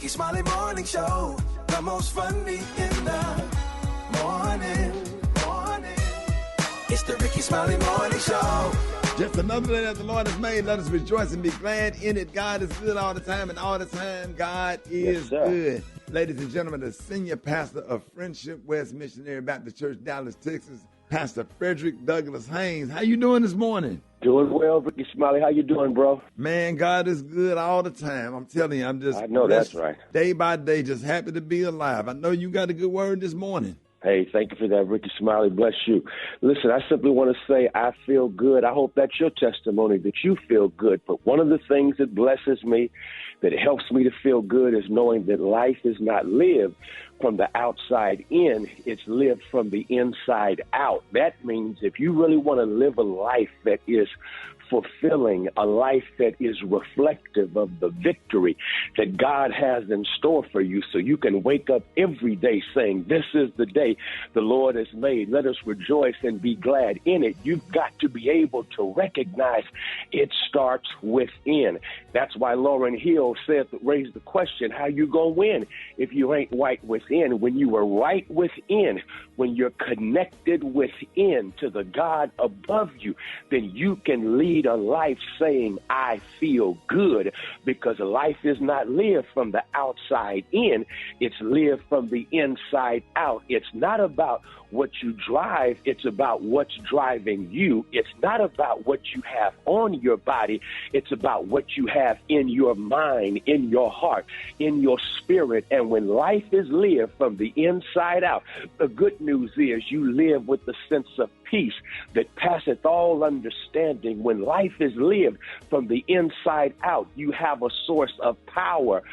Rickey Smiley Morning Show. The most funny in the morning. It's the Rickey Smiley Morning Show. Just another day that the Lord has made. Let us rejoice and be glad in it. God is good all the time, and all the time God is good. Ladies and gentlemen, the senior pastor of Friendship West Missionary Baptist Church, Dallas, Texas, Pastor Frederick Douglass Haynes. How you doing this morning? Doing well, Rickey Smiley. How you doing, bro? Man, God is good all the time. I'm telling you, I'm just I know that's right. Day by day, just happy to be alive. I know you got a good word this morning. Hey, thank you for that, Rickey Smiley. Bless you. Listen, I simply want to say I feel good. I hope that's your testimony, that you feel good. But one of the things that blesses me, that helps me to feel good, is knowing that life is not lived from the outside in. It's lived from the inside out. That means if you really want to live a life that is fulfilling, a life that is reflective of the victory that God has in store for you, so you can wake up every day saying, this is the day the Lord has made. Let us rejoice and be glad in it. You've got to be able to recognize it starts within. That's why Lauryn Hill raised the question, how you gonna win if you ain't right within? When you are right within, when you're connected within to the God above you, then you can lead a life saying, I feel good, because life is not lived from the outside in. It's lived from the inside out. It's not about what you drive. It's about what's driving you. It's not about what you have on your body. It's about what you have in your mind, in your heart, in your spirit. And when life is lived from the inside out, the good news is you live with the sense of peace that passeth all understanding. When life is lived from the inside out, you have a source of power,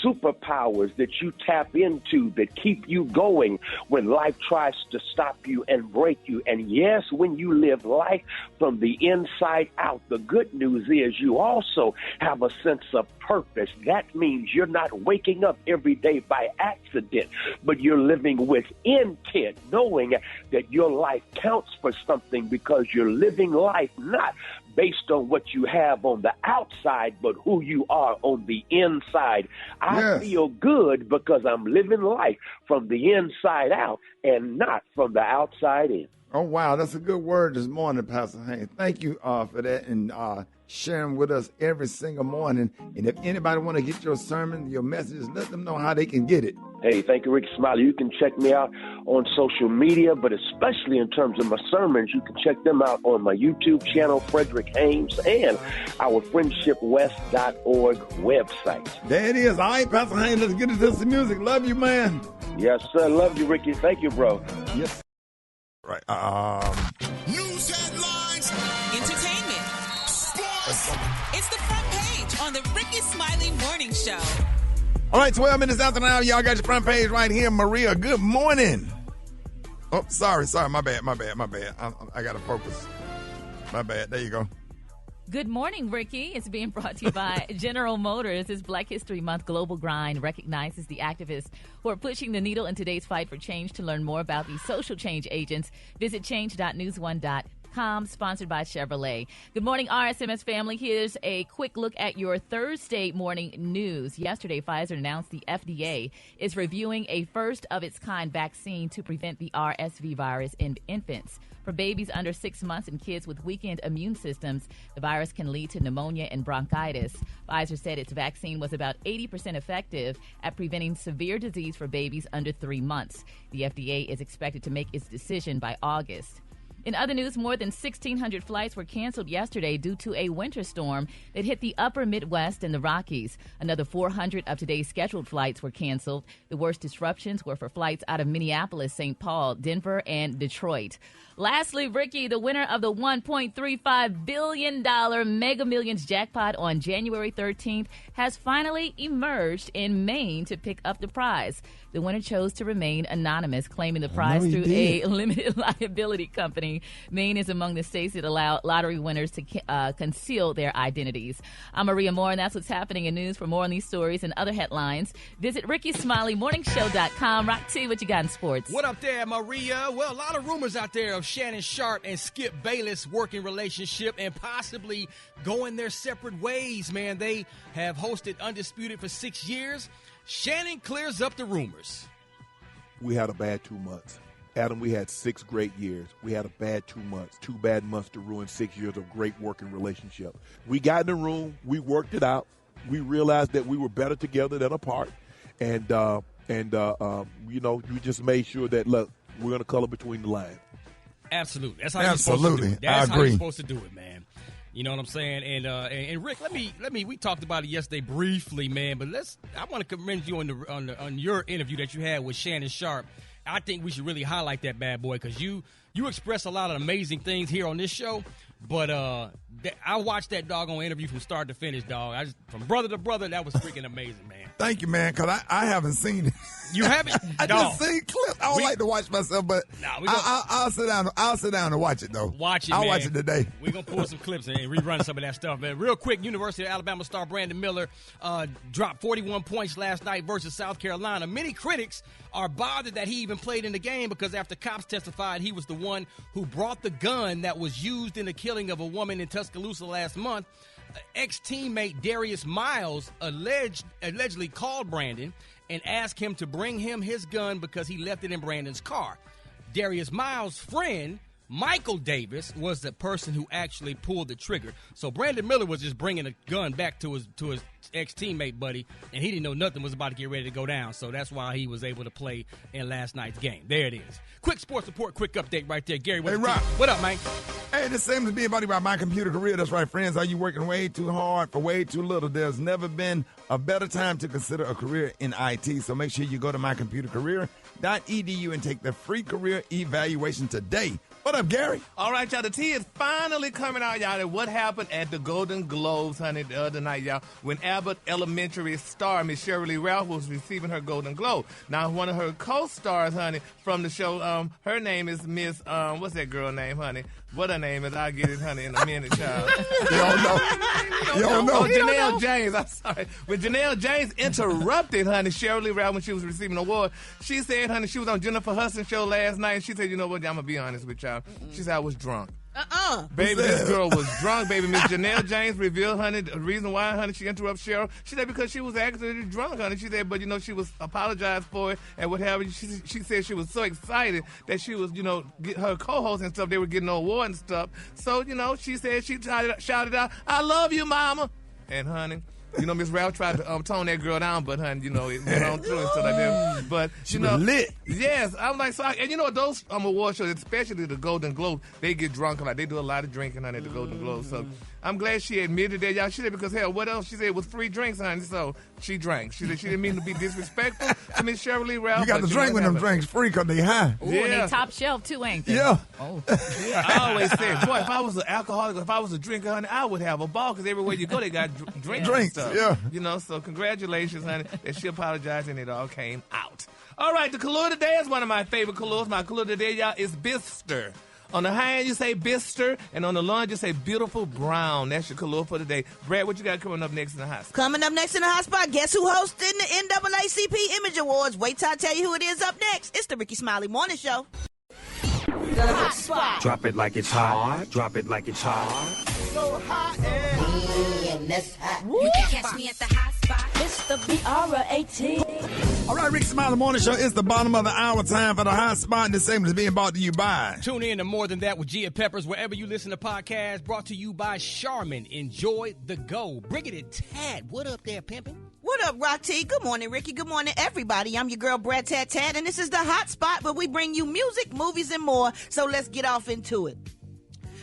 superpowers that you tap into that keep you going when life tries to stop you and break you. And yes, when you live life from the inside out, the good news is you also have a sense of purpose. That means you're not waking up every day by accident, but you're living with intent, knowing that your life counts for something, because you're living life not based on what you have on the outside, but who you are on the inside. I feel good because I'm living life from the inside out and not from the outside in. Oh, wow. That's a good word this morning, Pastor Haynes. Thank you for that, and sharing with us every single morning. And if anybody want to get your sermon, your messages, let them know how they can get it. Hey, thank you, Rickey Smiley. You can check me out on social media, but especially in terms of my sermons, you can check them out on my YouTube channel, Frederick Haynes, and our friendshipwest.org website. There it is. All right, Pastor Haynes, let's get into some music. Love you, man. Yes, sir. Love you, Rickey. Thank you, bro. Yes. Right. News headlines. Entertainment. Sports. It's the front page on the Rickey Smiley Morning Show. All right, 12 minutes after now, y'all got your front page right here. Maria, good morning. Oh, sorry, my bad. I got to focus. My bad. There you go. Good morning, Ricky. It's being brought to you by General Motors. This Black History Month global grind recognizes the activists who are pushing the needle in today's fight for change. To learn more about these social change agents, visit change.newsone.com, sponsored by Chevrolet. Good morning, RSMS family. Here's a quick look at your Thursday morning news. Yesterday, Pfizer announced the FDA is reviewing a first-of-its-kind vaccine to prevent the RSV virus in infants. For babies under 6 months and kids with weakened immune systems, the virus can lead to pneumonia and bronchitis. Pfizer said its vaccine was about 80% effective at preventing severe disease for babies under 3 months. The FDA is expected to make its decision by August. In other news, more than 1,600 flights were canceled yesterday due to a winter storm that hit the upper Midwest and the Rockies. Another 400 of today's scheduled flights were canceled. The worst disruptions were for flights out of Minneapolis, St. Paul, Denver, and Detroit. Lastly, Ricky, the winner of the $1.35 billion Mega Millions jackpot on January 13th, has finally emerged in Maine to pick up the prize. The winner chose to remain anonymous, claiming the prize through a limited liability company. Maine is among the states that allow lottery winners to conceal their identities. I'm Maria Moore, and that's what's happening in news. For more on these stories and other headlines, visit RickeySmileyMorningShow.com. Rock T, what you got in sports? What up there, Maria? Well, a lot of rumors out there of Shannon Sharp and Skip Bayless' working relationship and possibly going their separate ways, man. They have hosted Undisputed for 6 years. Shannon clears up the rumors. We had a bad 2 months. Adam, we had 6 great years. We had a bad 2 months. 2 bad months to ruin 6 years of great working relationship. We got in the room. We worked it out. We realized that we were better together than apart. And you know, we just made sure that, look, we're going to color between the lines. Absolutely. That's how you're supposed to do it. That's I how agree. you're supposed to do it, man. You know what I'm saying? And Rick, let me. We talked about it yesterday briefly, man. But I want to commend you on your interview that you had with Shannon Sharp. I think we should really highlight that bad boy because you express a lot of amazing things here on this show. But I watched that doggone interview from start to finish, dog. From brother to brother, that was freaking amazing, man. Thank you, man, because I haven't seen it. You haven't? I just seen clips. I don't like to watch myself, but I'll sit down. I'll sit down and watch it, though. Watch it, I'll man. watch it today. We're going to pull some clips and rerun some of that stuff, man. Real quick, University of Alabama star Brandon Miller dropped 41 points last night versus South Carolina. Many critics are bothered that he even played in the game because after cops testified he was the one who brought the gun that was used in the killing of a woman in Tuscaloosa last month. Ex-teammate Darius Miles allegedly called Brandon and asked him to bring him his gun because he left it in Brandon's car. Darius Miles' friend, Michael Davis, was the person who actually pulled the trigger. So Brandon Miller was just bringing a gun back to his ex-teammate, buddy, and he didn't know nothing was about to get ready to go down. So that's why he was able to play in last night's game. There it is. Quick sports report, quick update right there. Gary, Hey, Rob. What up, man? Hey, this seems to be about my computer career. That's right, friends. Are you working way too hard for way too little? There's never been a better time to consider a career in IT. So make sure you go to mycomputercareer.edu and take the free career evaluation today. What up, Gary? All right, y'all. The tea is finally coming out, y'all. And what happened at the Golden Globes, honey, the other night, y'all, when Abbott Elementary star Miss Shirley Ralph was receiving her Golden Globe. Now, one of her co-stars, honey, from the show, her name is Miss, what's that girl name, honey? What her name is, I'll get it, honey, in a minute, child. You don't know. You don't know. Oh, Janelle James, I'm sorry. When Janelle James interrupted, honey, Shirley Ralph when she was receiving an award, she said, honey, she was on Jennifer Hudson's show last night, and she said, you know what, I'm going to be honest with y'all. She said, I was drunk. Baby, this girl was drunk, baby. Miss Janelle James revealed, honey, the reason why, honey, she interrupted Cheryl. She said because she was actually drunk, honey. She said, but, you know, she was apologized for it and what have you. She said she was so excited that she was, you know, her co-hosts and stuff, they were getting an award and stuff. So, you know, she said, she shouted out, I love you, mama. And, honey, you know, Miss Ralph tried to tone that girl down, but, honey, you know, it went on through and stuff like that. But, She was lit. Yes, I'm like, so and you know, those award shows, especially the Golden Globe, they get drunk. Like, they do a lot of drinking, honey, at the Golden Globe. So I'm glad she admitted that, y'all. She said, because, hell, what else? She said it was free drinks, honey. So she drank. She said she didn't mean to be disrespectful to Miss Shirley Ralph. You got to drink when them drinks free because they high. Ooh, and they top shelf, too, ain't they? Yeah. Oh. I always said, boy, if I was an alcoholic, if I was a drinker, honey, I would have a ball because everywhere you go, they got drinks and stuff. Yeah. You know, so congratulations, honey, that she apologized and it all came out. All right, the color today is one of my favorite colors. My color today, y'all, is Bister. On the high end, you say Bister, and on the low end, you say beautiful brown. That's your color for today. Brad, what you got coming up next in the hot spot? Coming up next in the hot spot, guess who hosting the NAACP Image Awards? Wait till I tell you who it is up next. It's the Rickey Smiley Morning Show. The hot spot. Drop it like it's hot. Drop it like it's hot. So hot and that's hot. You can catch me at the hot spot. It's the BR18. All right, Rickey Smiley Morning Show. It's the bottom of the hour. Time for the hot spot. And this segment is being brought to you by. Tune in to More Than That with Gia Peppers wherever you listen to podcasts. Brought to you by Charmin. Enjoy the go. Brigitte Tad, what up there, pimpin'? What up, Rock T? Good morning, Ricky. Good morning, everybody. I'm your girl, Brad Tat Tat, and this is the hot spot where we bring you music, movies, and more. So let's get off into it.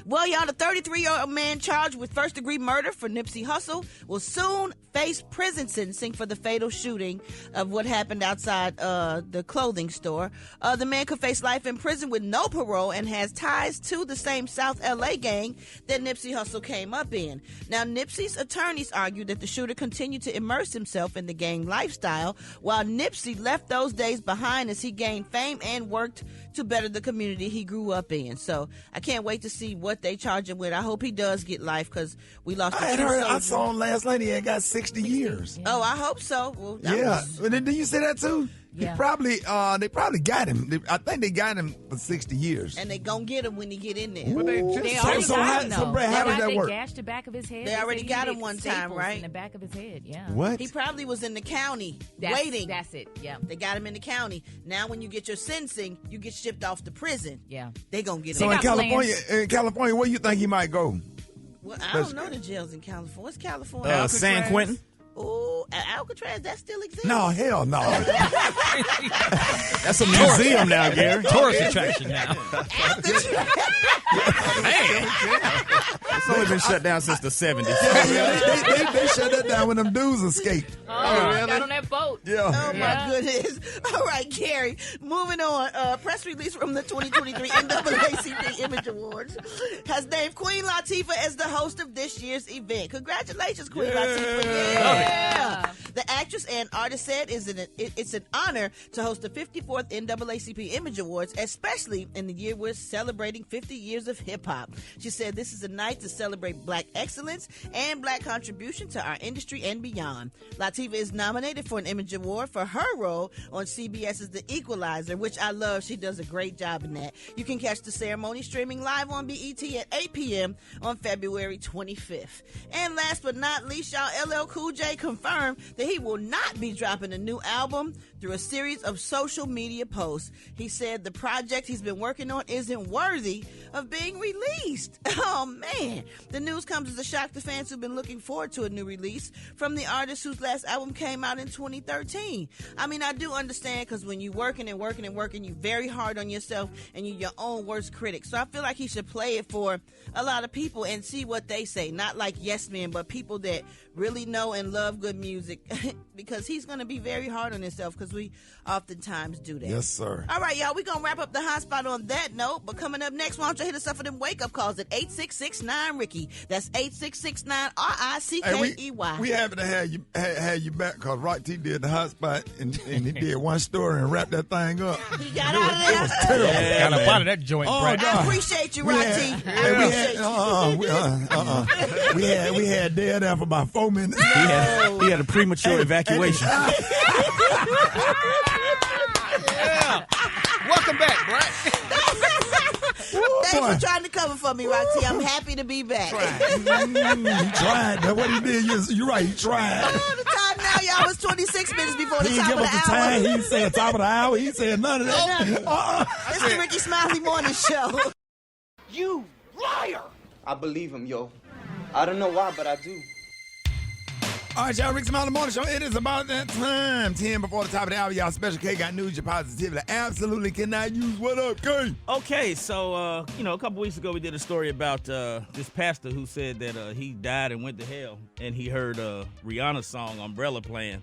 Well, y'all, the 33-year-old man charged with first-degree murder for Nipsey Hussle will soon face prison sentencing for the fatal shooting of what happened outside the clothing store. The man could face life in prison with no parole and has ties to the same South L.A. gang that Nipsey Hussle came up in. Now, Nipsey's attorneys argue that the shooter continued to immerse himself in the gang lifestyle, while Nipsey left those days behind as he gained fame and worked to better the community he grew up in. So I can't wait to see what they charge him with. I hope he does get life because we lost. I saw him last night. He had got 60 years. Oh, I hope so. Well, yeah. Did you say that too? Yeah. They probably got him. I think they got him for 60 years. And they gonna get him when he get in there. But They already got him, though. Brad, how does that They work? gashed the back of his head. They already said got he him had one time, staples right? In the back of his head, yeah. What? He probably was in the county waiting. That's it, yeah. They got him in the county. Now when you get your sentencing, you get shipped off to prison. Yeah. They gonna get him. So They in got California, where you think he might go? Well, I don't know the jails in California. What's California? San Quentin. Oh, Alcatraz, that still exists? No, hell no. That's a museum now, Gary. Tourist attraction now. It's only been shut down since the 70s. They shut that down when them dudes escaped. Got on that boat. Yeah. Oh, my goodness. All right, Gary, moving on. Press release from the 2023 NAACP Image Awards has named Queen Latifah as the host of this year's event. Congratulations, Queen Latifah. Yeah. The actress and artist said it's an honor to host the 54th NAACP Image Awards, especially in the year we're celebrating 50 years of hip-hop. She said this is a night to celebrate Black excellence and Black contribution to our industry and beyond. Latifah is nominated for an Image Award for her role on CBS's The Equalizer, which I love. She does a great job in that. You can catch the ceremony streaming live on BET at 8 p.m. on February 25th. And last but not least, y'all, LL Cool J confirmed that he will not be dropping a new album through a series of social media posts. He said the project he's been working on isn't worthy of being released. Oh, man. The news comes as a shock to fans who've been looking forward to a new release from the artist whose last album came out in 2013. I mean, I do understand because when you're working, you're very hard on yourself and you're your own worst critic. So I feel like he should play it for a lot of people and see what they say. Not like yes men, but people that really know and love good music because he's going to be very hard on himself because we oftentimes do that. Yes, sir. All right, y'all, we're going to wrap up the hot spot on that note, but coming up next, why don't you hit us up for them wake-up calls at 866-9-RICKY. That's 866-9-RICKEY. We happy to have you back because Rock T did the hot spot and he did one story and wrapped that thing up. He got out of there. It was terrible. Got up out of that joint, Brad. I appreciate you, Rock T. We had dead there for about 4 minutes. He had a premature evacuation. Yeah. Welcome back, Brad. Thanks for trying to cover for me, Rock T. I'm happy to be back. He tried. That's what he did. You're right. He tried. Oh, the time now, y'all, was 26 minutes before the He top didn't of give the us the hour. time. He said top of the hour. He said none of that. It's the Rickey Smiley Morning Show. You liar! I believe him, yo. I don't know why, but I do. All right, y'all, Rickey Smiley Morning Show. It is about that time. 10 before the top of the hour, y'all. Special K got news, your positivity. Absolutely cannot use. What up, K? Okay, so, a couple weeks ago we did a story about this pastor who said that he died and went to hell, and he heard Rihanna's song, Umbrella, playing.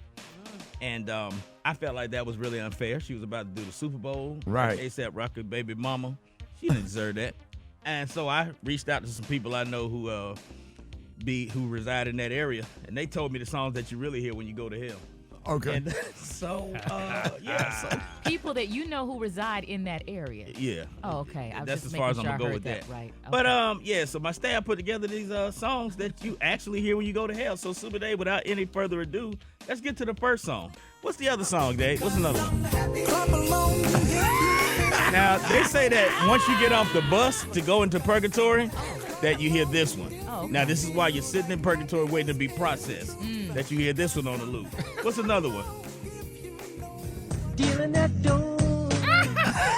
And I felt like that was really unfair. She was about to do the Super Bowl. Right. A$AP Rocky baby mama. She didn't deserve that. And so I reached out to some people I know who reside in that area, and they told me the songs that you really hear when you go to hell. Okay. And so, So, People that you know who reside in that area. yeah. Oh, okay. I was That's just as far as making I'm sure gonna I go heard with that. Right. Okay. But so my staff put together these songs that you actually hear when you go to hell. So Super Dave, without any further ado, let's get to the first song. What's the other song, Dave? What's another one? Now they say that once you get off the bus to go into purgatory, that you hear this one. Oh, okay. Now this is why you're sitting in purgatory waiting to be processed. That you hear this one on the loop. What's another one?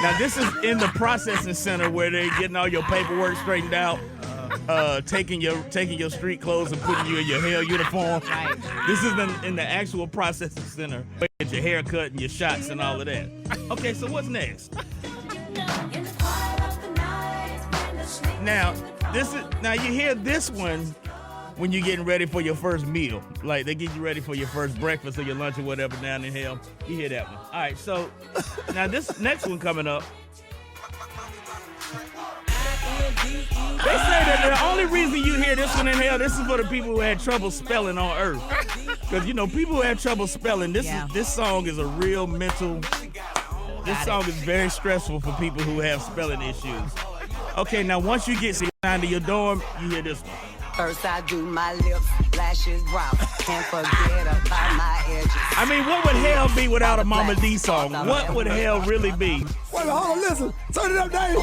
Now this is in the processing center where they're getting all your paperwork straightened out, taking your street clothes and putting you in your hell uniform. Right. This is in the actual processing center where you get your hair cut and your shots and all of that. Okay, so what's next? Now you hear this one when you're getting ready for your first meal. Like they get you ready for your first breakfast or your lunch or whatever down in hell. You hear that one. All right, so now this next one coming up. They say that the only reason you hear this one in hell, this is for the people who had trouble spelling on earth. Because, people who have trouble spelling, this song is a real mental, this song is very stressful for people who have spelling issues. Okay, now once you get assigned to your dorm, you hear this one. First I do my lips, lashes, brows. Can't forget about my edges. I mean, what would hell be without a Mama D song? What would hell really be? Wait, hold on, listen. Turn it up, Dave.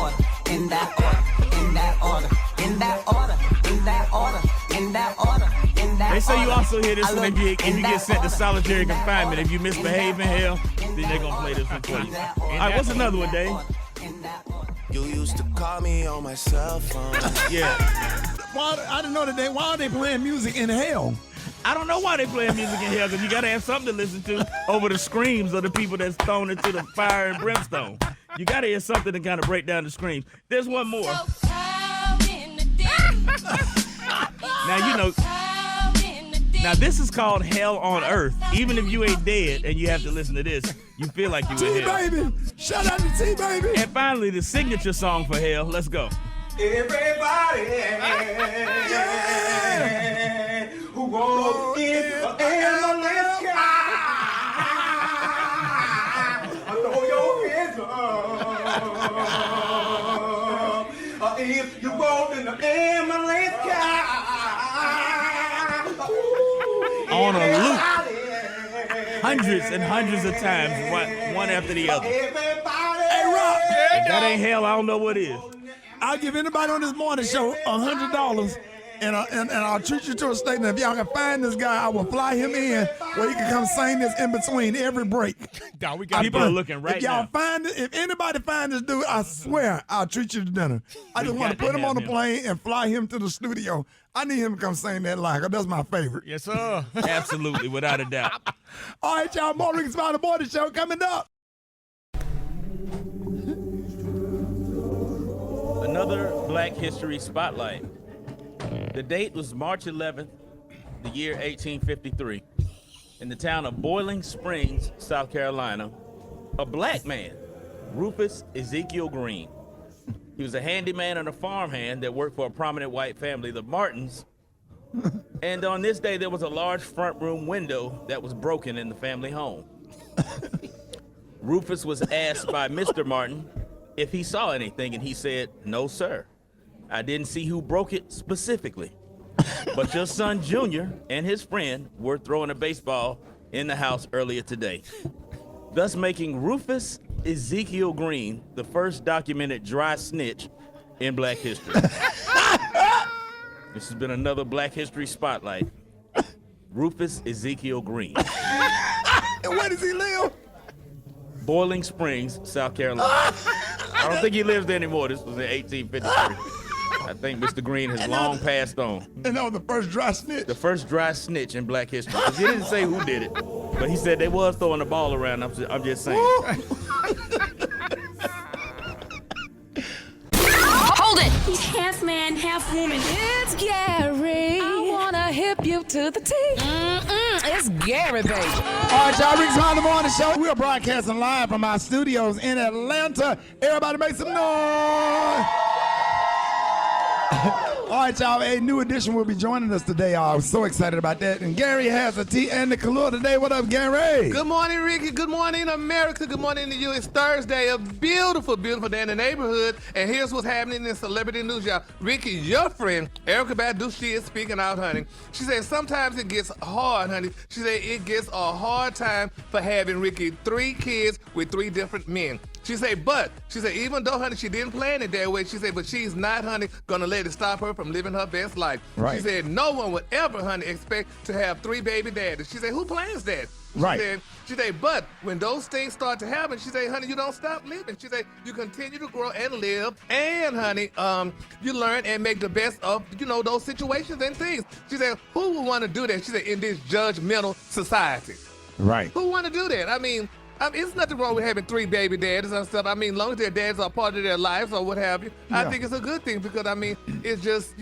In that order, in that order, in that order, in that order, in that order, in that order. They say you also hear this one if you get sent to solitary confinement. If you misbehave in hell, then they're going to play this one for you. All right, what's another one, Dave? You used to call me on my cell phone. Yeah. I didn't know that why are they playing music in hell? I don't know why they playing music in hell, because you got to have something to listen to over the screams of the people that's thrown into the fire and brimstone. You got to hear something to kind of break down the screams. There's one more. Now, you know, now this is called Hell on Earth. Even if you ain't dead and you have to listen to this, you feel like you in hell. T-Baby. Shout out to T-Baby. And finally, the signature song for hell. Let's go. Everybody who walks in the endless sky, throw your hands up. If you walk in the endless sky, on a loop, hundreds and hundreds of times, one after the other. Hey, Rob. If that ain't hell, I don't know what is. I'll give anybody on this morning show $100, and I'll treat you to a state. And if y'all can find this guy, I will fly him in where he can come sing this in between every break. Dog, we got People are looking right if y'all now. find it, if anybody find this dude, I swear I'll treat you to dinner. I just want to put him on the plane and fly him to the studio. I need him to come sing that live. That's my favorite. Yes, sir. Absolutely, without a doubt. All right, y'all. More Rickey Smiley Morning Show coming up. Another Black History Spotlight. The date was March 11th, the year 1853. In the town of Boiling Springs, South Carolina, a black man, Rufus Ezekiel Green. He was a handyman and a farmhand that worked for a prominent white family, the Martins. And on this day, there was a large front room window that was broken in the family home. Rufus was asked by Mr. Martin if he saw anything, and he said, "No, sir. I didn't see who broke it specifically. But your son, Junior, and his friend were throwing a baseball in the house earlier today." Thus making Rufus Ezekiel Green the first documented dry snitch in Black history. This has been another Black History Spotlight. Rufus Ezekiel Green. And where does he live? Boiling Springs, South Carolina. I don't think he lives there anymore. This was in 1853. I think Mr. Green has long passed on. And that was the first dry snitch? The first dry snitch in Black history. Because he didn't say who did it, but he said they was throwing the ball around. I'm just saying. Hold it! He's half man, half woman. It's Gary. I wanna hip you to the T. It's Gary, baby. All right, y'all. Rickey Smiley Morning Show. We are broadcasting live from our studios in Atlanta. Everybody make some noise. All right, y'all. A new edition will be joining us today. I'm so excited about that. And Gary has a tea and the Kahlua today. What up, Gary? Good morning, Ricky. Good morning, America. Good morning to you. It's Thursday, a beautiful, beautiful day in the neighborhood. And here's what's happening in celebrity news, y'all. Ricky, your friend, Erica Badu, she is speaking out, honey. She said sometimes it gets hard, honey. She said it gets a hard time for having, Ricky, 3 kids with 3 different men. She said, even though, honey, she didn't plan it that way, she said, but she's not, honey, gonna let it stop her from living her best life. Right. She said, no one would ever, honey, expect to have 3 baby daddies. She said, who plans that? Right. She said, but when those things start to happen, she said, honey, you don't stop living. She said, you continue to grow and live, and, honey, you learn and make the best of, those situations and things. She said, who would want to do that? She said, in this judgmental society. Right. Who want to do that? I mean, it's nothing wrong with having 3 baby daddies and stuff. I mean, as long as their dads are part of their lives or what have you, I think it's a good thing because, I mean, it's just,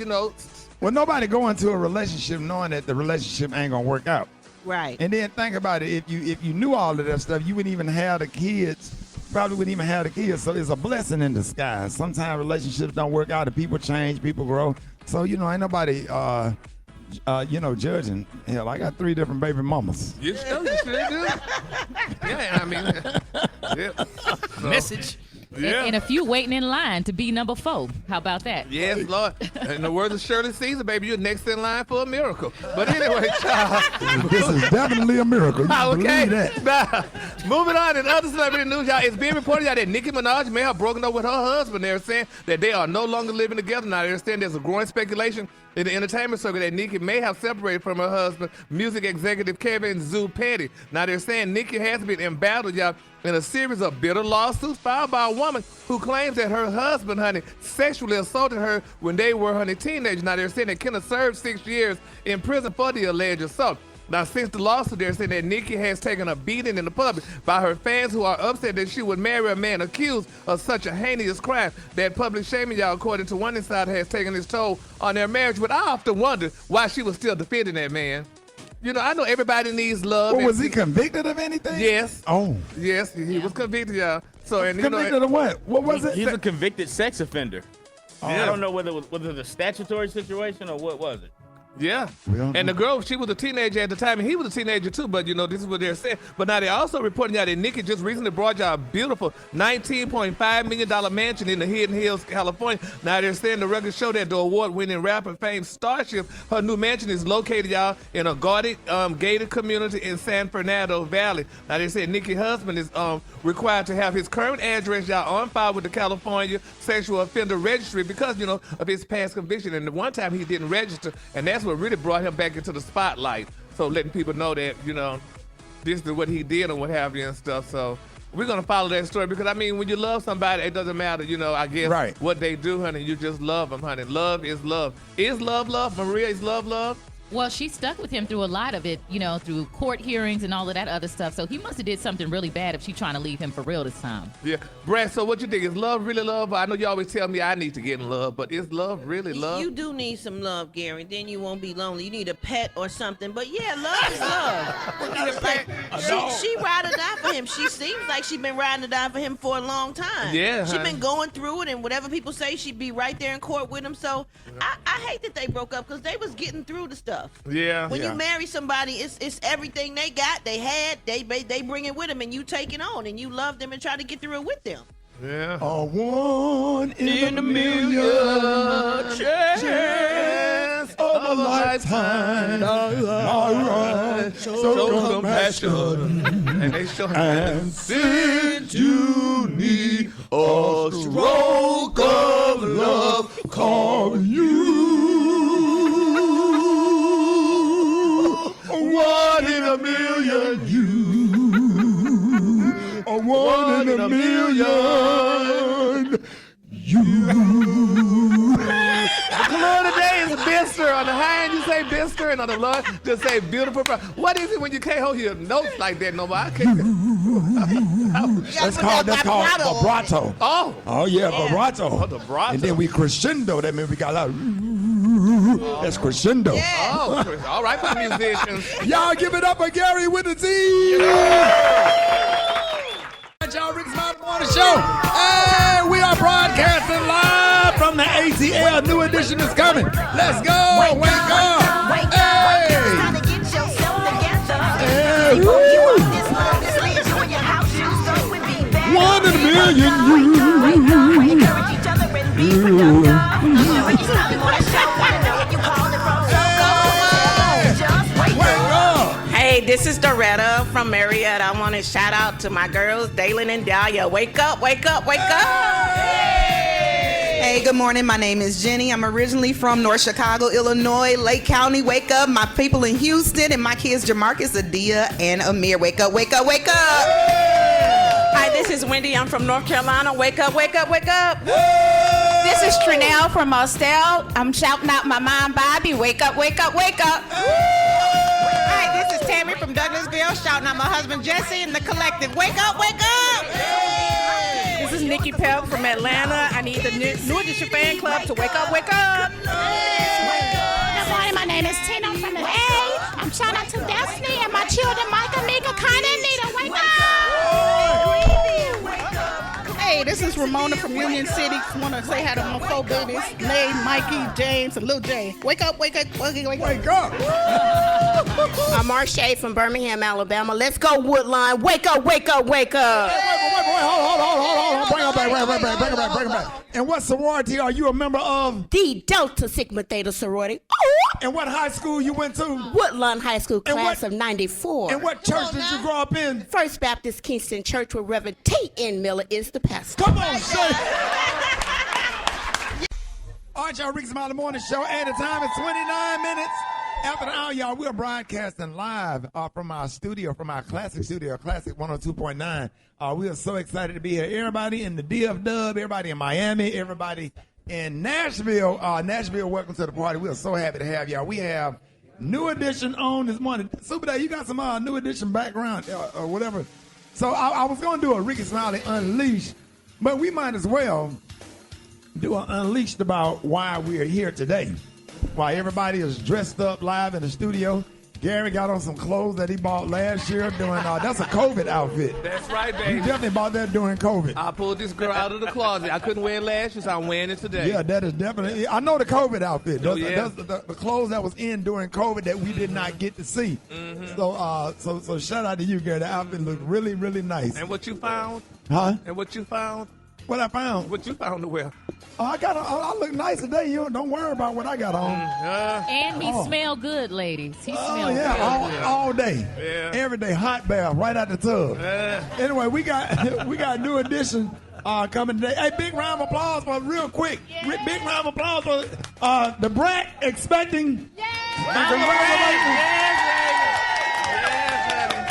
Well, nobody go into a relationship knowing that the relationship ain't going to work out. Right. And then think about it. If you knew all of that stuff, you wouldn't even have the kids. Probably wouldn't even have the kids. So it's a blessing in disguise. Sometimes relationships don't work out and people change, people grow. So, ain't nobody, judging. Hell, I got 3 different baby mamas. You sure do. Yeah, I mean, yeah. Message. And a few waiting in line to be number 4. How about that? Yes, Lord. In the words of Shirley Caesar, baby, you're next in line for a miracle. But anyway, child. This is definitely a miracle. You Okay. believe that. Now, moving on in other celebrity news, y'all. It's being reported y'all that Nicki Minaj may have broken up with her husband. They're saying that they are no longer living together now. They're saying there's a growing speculation in the entertainment circle that Nicki may have separated from her husband, music executive Kevin Zoo Petty. Now they're saying Nicki has been embattled, y'all, in a series of bitter lawsuits filed by a woman who claims that her husband, honey, sexually assaulted her when they were, honey, teenagers. Now they're saying that Kenna served 6 years in prison for the alleged assault. Now, since the lawsuit, they're saying that Nicki has taken a beating in the public by her fans who are upset that she would marry a man accused of such a heinous crime. That public shaming, y'all, according to one insider, has taken its toll on their marriage. But I often wonder why she was still defending that man. You know, I know everybody needs love. Well, was he convicted of anything? Yes. Oh. Yes, he was convicted, y'all. So, and convicted of what? What was it? He's a convicted sex offender. Yeah. I don't know whether it was a statutory situation or what was it. Yeah. And the girl, she was a teenager at the time, and he was a teenager too, but, you know, this is what they're saying. But now they're also reporting out that Nicki just recently brought y'all a beautiful $19.5 million mansion in the Hidden Hills, California. Now they're saying the records show that the award-winning rapper fame Starship, her new mansion is located, y'all, in a guarded, gated community in San Fernando Valley. Now they say Nicki's husband is required to have his current address, y'all, on file with the California Sexual Offender Registry because, you know, of his past conviction. And the one time he didn't register, and that's what really brought him back into the spotlight. So letting people know that, you know, this is what he did and what have you and stuff. So we're going to follow that story because, I mean, when you love somebody, it doesn't matter, you know, I guess what they do, honey. You just love them, honey. Love is love. Is love love? Maria, is love love? Well, she stuck with him through a lot of it, you know, through court hearings and all of that other stuff. So he must have did something really bad if she's trying to leave him for real this time. Yeah. Brad, so what you think? Is love really love? I know you always tell me I need to get in love, but is love really love? You do need some love, Gary. Then you won't be lonely. You need a pet or something. But yeah, love is love. She ride or die for him. She seems like she's been riding or die for him for a long time. Yeah. She's been going through it, and whatever people say, she'd be right there in court with him. So I hate that they broke up because they was getting through the stuff. Yeah. When you marry somebody, it's everything they got, they had, they bring it with them, and you take it on, and you love them and try to get through it with them. Yeah. A one in a million chance of a lifetime. Alright, so compassion. And they show and since you need a stroke of love, call you. One in a million, you. A one in a million, you. The club today is Bister. On the high end, you say Bister, and on the low, just say beautiful. What is it when you can't hold your notes like that no more? I can't. That's called vibrato. Oh yeah, vibrato. Oh, the vibrato. And then we crescendo. That means we got a lot. That's crescendo. Yeah. Oh, all right for the musicians. Y'all give it up for Gary with the Z. Y'all, Rickey Smiley Morning Show. Hey, we are broadcasting live from the ATL. New edition is coming. Let's go. Wake up. Hey. Hey. One in a million. Hey, this is Doretta from Marietta. I want to shout out to my girls, Daylin and Dahlia. Wake up, wake up, wake up. Hey, good morning. My name is Jenny. I'm originally from North Chicago, Illinois, Lake County. Wake up. My people in Houston and my kids, Jamarcus, Adia, and Amir. Wake up, wake up, wake up. Hi, this is Wendy. I'm from North Carolina. Wake up, wake up, wake up. This is Trinell from Austell. I'm shouting out my mom, Bobby. Wake up, wake up, wake up. Hi, this is Tammy from Douglasville, shouting out my husband, Jesse, and the collective. Wake up, wake up. This is Nikki Pelt from Atlanta. I need the New Edition fan club to wake up, wake up. Good morning, my name is Tina from the A. I'm shouting out to Destiny and my children, Micah, Mika, Kind, and Nita. Wake up! Hey, this is Ramona from Union City. Want to say hi to my 4 babies, May, Mikey, James, and Lil J. Wake up, wake up, wake up, wake up. I'm Marsha from Birmingham, Alabama. Let's go, Woodline. Wake up, wake up, wake up. Hold on. Bring it back. And what sorority are you a member of? The Delta Sigma Theta sorority. And what high school you went to? Woodlawn High School, class of 94. And what church did you grow up in? First Baptist Kingston Church, where Reverend T.N. Miller is the pastor. Come on, say. All right, y'all, Rickey Smiley Morning Show. And the time is 29 minutes after the hour, y'all. We're broadcasting live from our studio, from our classic studio, Classic 102.9. We are so excited to be here. Everybody in the DF-Dub, everybody in Miami, everybody in Nashville. Nashville, welcome to the party. We are so happy to have y'all. We have New Edition on this morning. Super Day, you got some New Edition background or whatever. So I was going to do a Rickey Smiley Unleashed, but we might as well do an Unleashed about why we are here today. Why everybody is dressed up live in the studio. Gary got on some clothes that he bought last year doing, that's a COVID outfit. That's right, baby. You definitely bought that during COVID. I pulled this girl out of the closet. I couldn't wear it last year, so I'm wearing it today. Yeah, that is definitely, I know the COVID outfit. That's the clothes that was in during COVID that we did not get to see. Mm-hmm. So shout out to you, Gary. The outfit looked really, really nice. And what you found? Huh? And what you found? What I found? What you found to wear? I look nice today. You don't worry about what I got on. And he smelled good, ladies. He smelled good. All day. Yeah. Every day, hot bath right out the tub. Anyway, we got New Edition coming today. Hey, big round of applause for real quick. Big round of applause for the brat expecting.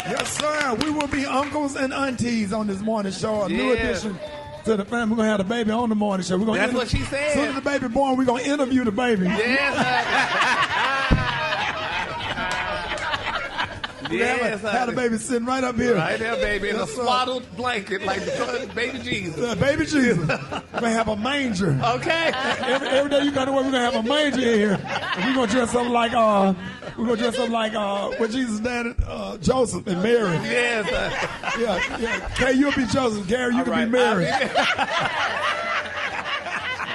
Yes, sir. We will be uncles and aunties on this morning show. A New Edition to the family. We're going to have the baby on the morning show. That's what she said. As soon as the baby born, we're going to interview the baby. Have the baby sitting right up here. Right there, baby, in a swaddled blanket like the baby Jesus. Baby Jesus. We're going to have a manger. Okay. Every day you go to work, we're going to have a manger in here. And we're going to dress up like, what Jesus' dad, Joseph and Mary. Yes. Yeah. Kay, you'll be Joseph. Gary, you can be Mary.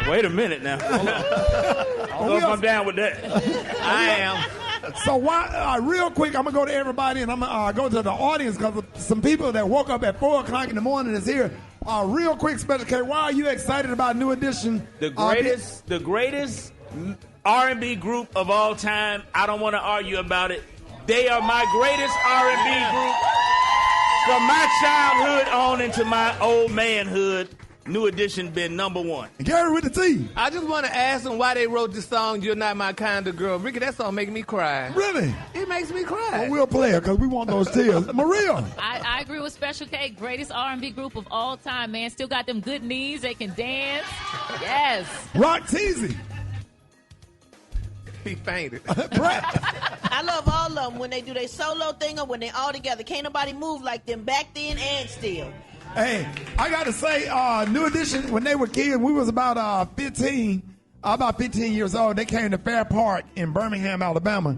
Wait a minute now. Hold on. I don't know if I'm down with that. I am. So real quick, I'm going to go to everybody and I'm going to go to the audience because some people that woke up at 4 o'clock in the morning is here. Real quick, Special K, why are you excited about New Edition? The greatest R&B group of all time. I don't want to argue about it. They are my greatest R&B group from my childhood on into my old manhood. New Edition been number one. Gary with the T. I just want to ask them why they wrote this song, You're Not My Kind of Girl. Rickey, that song making me cry. Really? It makes me cry. Well, we'll play it because we want those tears. Maria. I agree with Special K. Greatest R&B group of all time, man. Still got them good knees. They can dance. Yes. Rock Teasy. He fainted. I love all of them when they do their solo thing or when they all together. Can't nobody move like them back then and still. Hey, I got to say, New Edition, when they were kids, we was about 15 years old. They came to Fair Park in Birmingham, Alabama.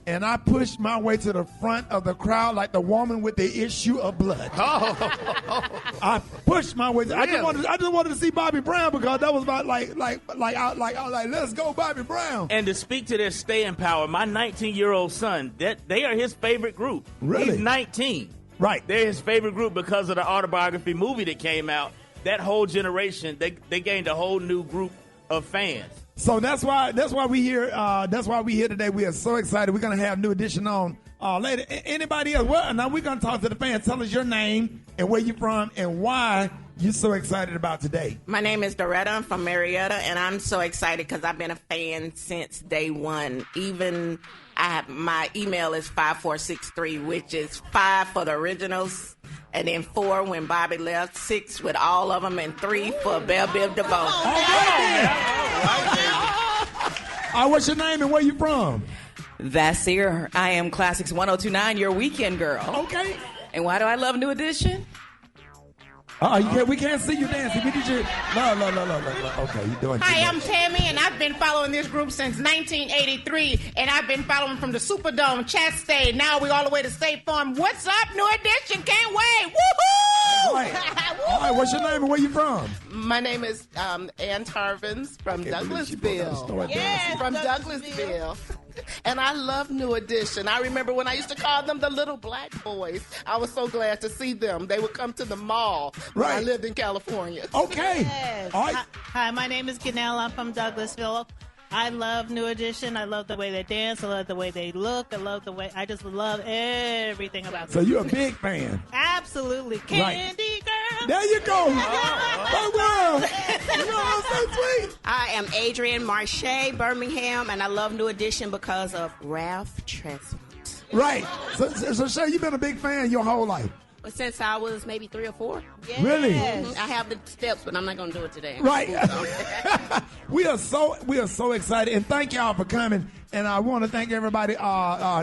And I pushed my way to the front of the crowd like the woman with the issue of blood. I pushed my way. I just wanted to see Bobby Brown because that was about like let's go Bobby Brown. And to speak to their staying power, my 19-year-old son, they are his favorite group. Really? He's 19. Right. They're his favorite group because of the autobiography movie that came out. That whole generation, they gained a whole new group of fans. So that's why we here. That's why we here today. We are so excited. We're gonna have New Edition on later. Anybody else? Well, now we're gonna talk to the fans. Tell us your name and where you're from and why you're so excited about today. My name is Doretta. I'm from Marietta, and I'm so excited because I've been a fan since day one. Even my email is 5463, which is 5 for the originals, and then 4 when Bobby left, 6 with all of them, and 3 for Belle Biv DeVoe. All right, what's your name and where you from? Vassir. I am Classics 102.9, your weekend girl. Okay. And why do I love New Edition? We can't see you dancing. We need you. No. Okay, you doing. Hi, I'm Tammy, and I've been following this group since 1983, and I've been following from the Superdome, Chastity. Now we all the way to State Farm. What's up, New Edition? Can't wait! Woohoo! All right, what's your name and where you from? My name is Ann Tarvins from Douglasville. Yes, from Douglasville. And I love New Edition. I remember when I used to call them the little black boys. I was so glad to see them. They would come to the mall when I lived in California. Okay. Yes. All right. Hi, my name is Ganelle. I'm from Douglasville. I love New Edition. I love the way they dance. I love the way they look. I just love everything about them. So you're a big fan. Absolutely. Candy girl. There you go. Oh, wow. You know, so sweet. I am Adrienne Marche, Birmingham, and I love New Edition because of Ralph Tresvant. Right. So Shay, you've been a big fan your whole life. But since I was maybe 3 or 4. Yes. Really? I have the steps, but I'm not going to do it today. Right. We are so excited, and thank y'all for coming. And I want to thank everybody,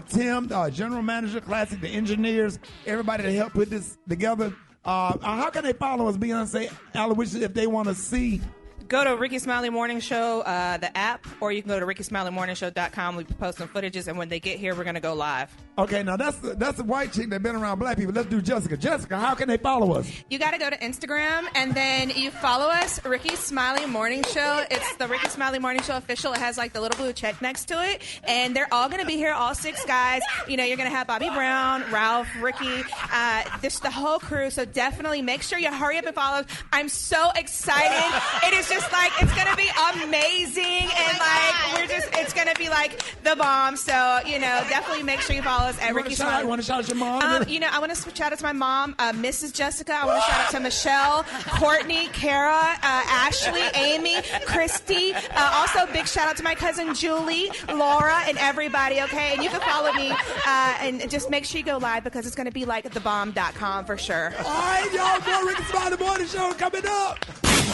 Tim, General Manager, Classic, the engineers, everybody that helped put this together. How can they follow us, Beyonce, Aloysius, if they want to see? Go to Rickey Smiley Morning Show, the app, or you can go to RickeySmileyMorningShow.com. We post some footages, and when they get here, we're going to go live. Okay, now that's the white chick that's been around black people. Let's do Jessica. Jessica, how can they follow us? You got to go to Instagram, and then you follow us, Rickey Smiley Morning Show. It's the Rickey Smiley Morning Show official. It has like the little blue check next to it, and they're all going to be here, all 6 guys. You know, you're going to have Bobby Brown, Ralph, Ricky, the whole crew. So definitely make sure you hurry up and follow us. I'm so excited. It is just like, it's going to be amazing, and it's going to be like the bomb. So, you know, definitely make sure you follow us at Rickey Smiley. You want to shout out your mom? I want to shout out to my mom, Mrs. Jessica. I want to shout out to Michelle, Courtney, Kara, Ashley, Amy, Christy. Also, big shout out to my cousin Julie, Laura, and everybody, okay? And you can follow me, and just make sure you go live because it's going to be like thebomb.com for sure. All right, y'all, go Rickey Smiley Morning Show coming up.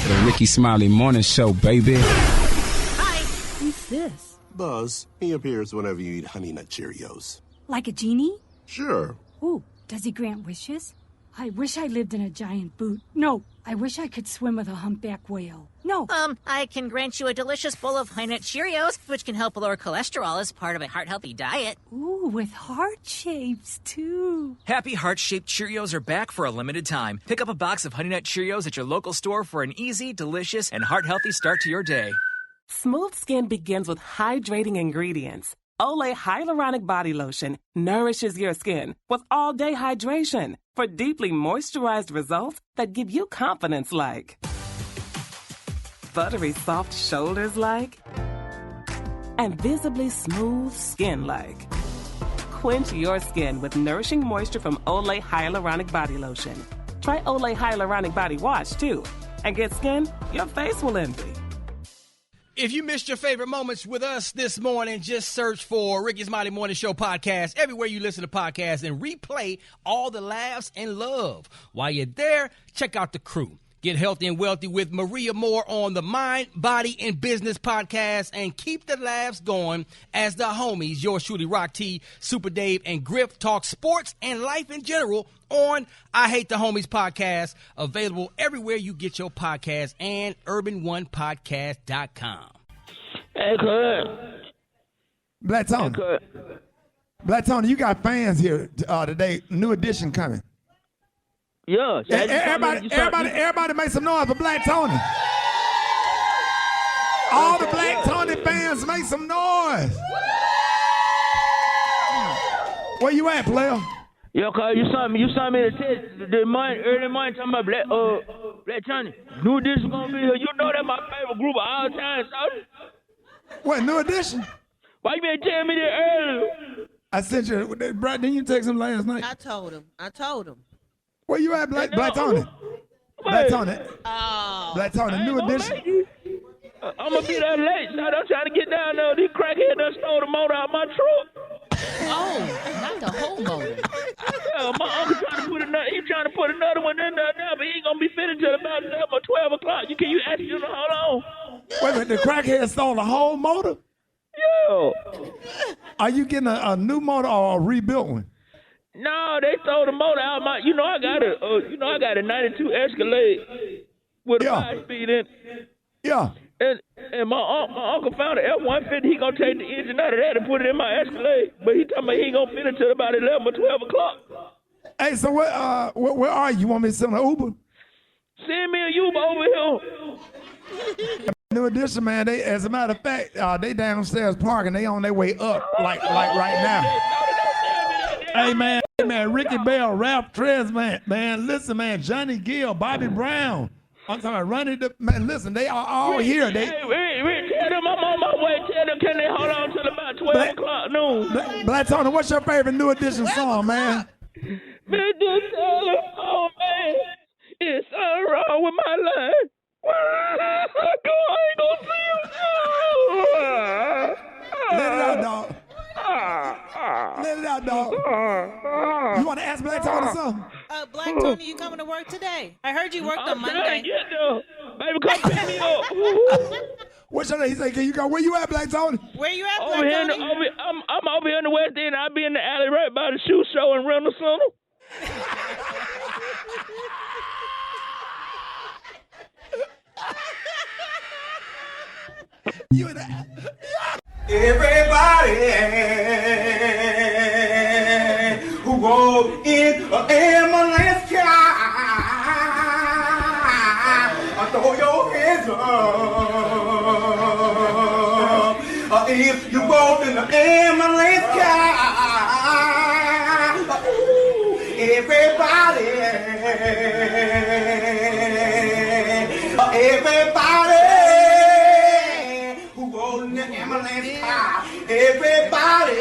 The Rickey Smiley Morning Show, baby. Hi. Who's this? Buzz. He appears whenever you eat Honey Nut Cheerios. Like a genie? Sure. Ooh, does he grant wishes? I wish I lived in a giant boot. No, I wish I could swim with a humpback whale. No. I can grant you a delicious bowl of Honey Nut Cheerios, which can help lower cholesterol as part of a heart-healthy diet. Ooh, with heart shapes, too. Happy heart-shaped Cheerios are back for a limited time. Pick up a box of Honey Nut Cheerios at your local store for an easy, delicious, and heart-healthy start to your day. Smooth skin begins with hydrating ingredients. Olay Hyaluronic Body Lotion nourishes your skin with all-day hydration for deeply moisturized results that give you confidence like buttery soft shoulders like and visibly smooth skin like. Quench your skin with nourishing moisture from Olay Hyaluronic Body Lotion. Try Olay Hyaluronic Body Wash too and get skin your face will envy. If you missed your favorite moments with us this morning, just search for Rickey Smiley Morning Show podcast everywhere you listen to podcasts and replay all the laughs and love. While you're there, check out the crew. Get healthy and wealthy with Maria Moore on the Mind, Body, and Business podcast, and keep the laughs going as the homies, yours truly, Rock T, Super Dave, and Griff talk sports and life in general on I Hate the Homies podcast, available everywhere you get your podcasts and urban1podcast.com. Hey, Kurt. Black Tony. Hey, Black Tony, you got fans here today. New edition coming. Yeah. Everybody make some noise for Black Tony. All the Black Tony fans make some noise. Where you at, player? Yo, cuz you saw me the text early morning talking about Black Tony. New Edition gonna be here. You know that's my favorite group of all time, son. What, New Edition? Why you been telling me that earlier? I sent you, Brad, didn't you text him last night? I told him. Where you at, Black Tony? Black Tony. Oh. Black Tony, New Edition. I'm gonna be that late, son. I'm trying to get down there. These crackheads done stole the motor out of my truck. Oh, not the whole motor. Yeah, my uncle trying to put another one in there now, but he ain't gonna be finished till about 11 or 12 o'clock. Can you ask him to hold on? Wait a minute, the crackhead stole the whole motor? Yeah. Are you getting a new motor or a rebuilt one? No, they stole the motor out of my. I got a 92 Escalade with a 5-speed in. Yeah. And my uncle found an F-150. He gonna take the engine out of that and put it in my Escalade. But he talking about he ain't gonna fit it till about 11 or 12 o'clock. Hey, so where are you? You want me to send an Uber? Send me a Uber over here. New Edition, man. They, as a matter of fact, they downstairs parking. They on their way up, like right now. Hey man, Ricky Bell, Ralph Trez, man. Listen, man, Johnny Gill, Bobby Brown. I'm talking about Ronnie. Man, listen, they are all here. They. Hey, Rick, tell them I'm on my way. Tell them, can they hold on till about 12 o'clock noon? Black Tony, what's your favorite New Edition song, man? Man, just tell them, oh man, it's something wrong with my life. I ain't gonna see you. Let it out, dog. Let it out, dog. You want to ask Black Tony something? Black Tony, you coming to work today? I heard you worked on Monday. Baby, come pick me up. What's your name? He said, can you go? Where you at, Black Tony? Where you at, Black Tony? I'm over here in the West End. I'll be in the alley right by the shoe show in Reynolds Center. You in the... Everybody who rode in an ambulance car, throw your hands up. If you rode in an ambulance car, everybody who rode in the ambulance car, everybody,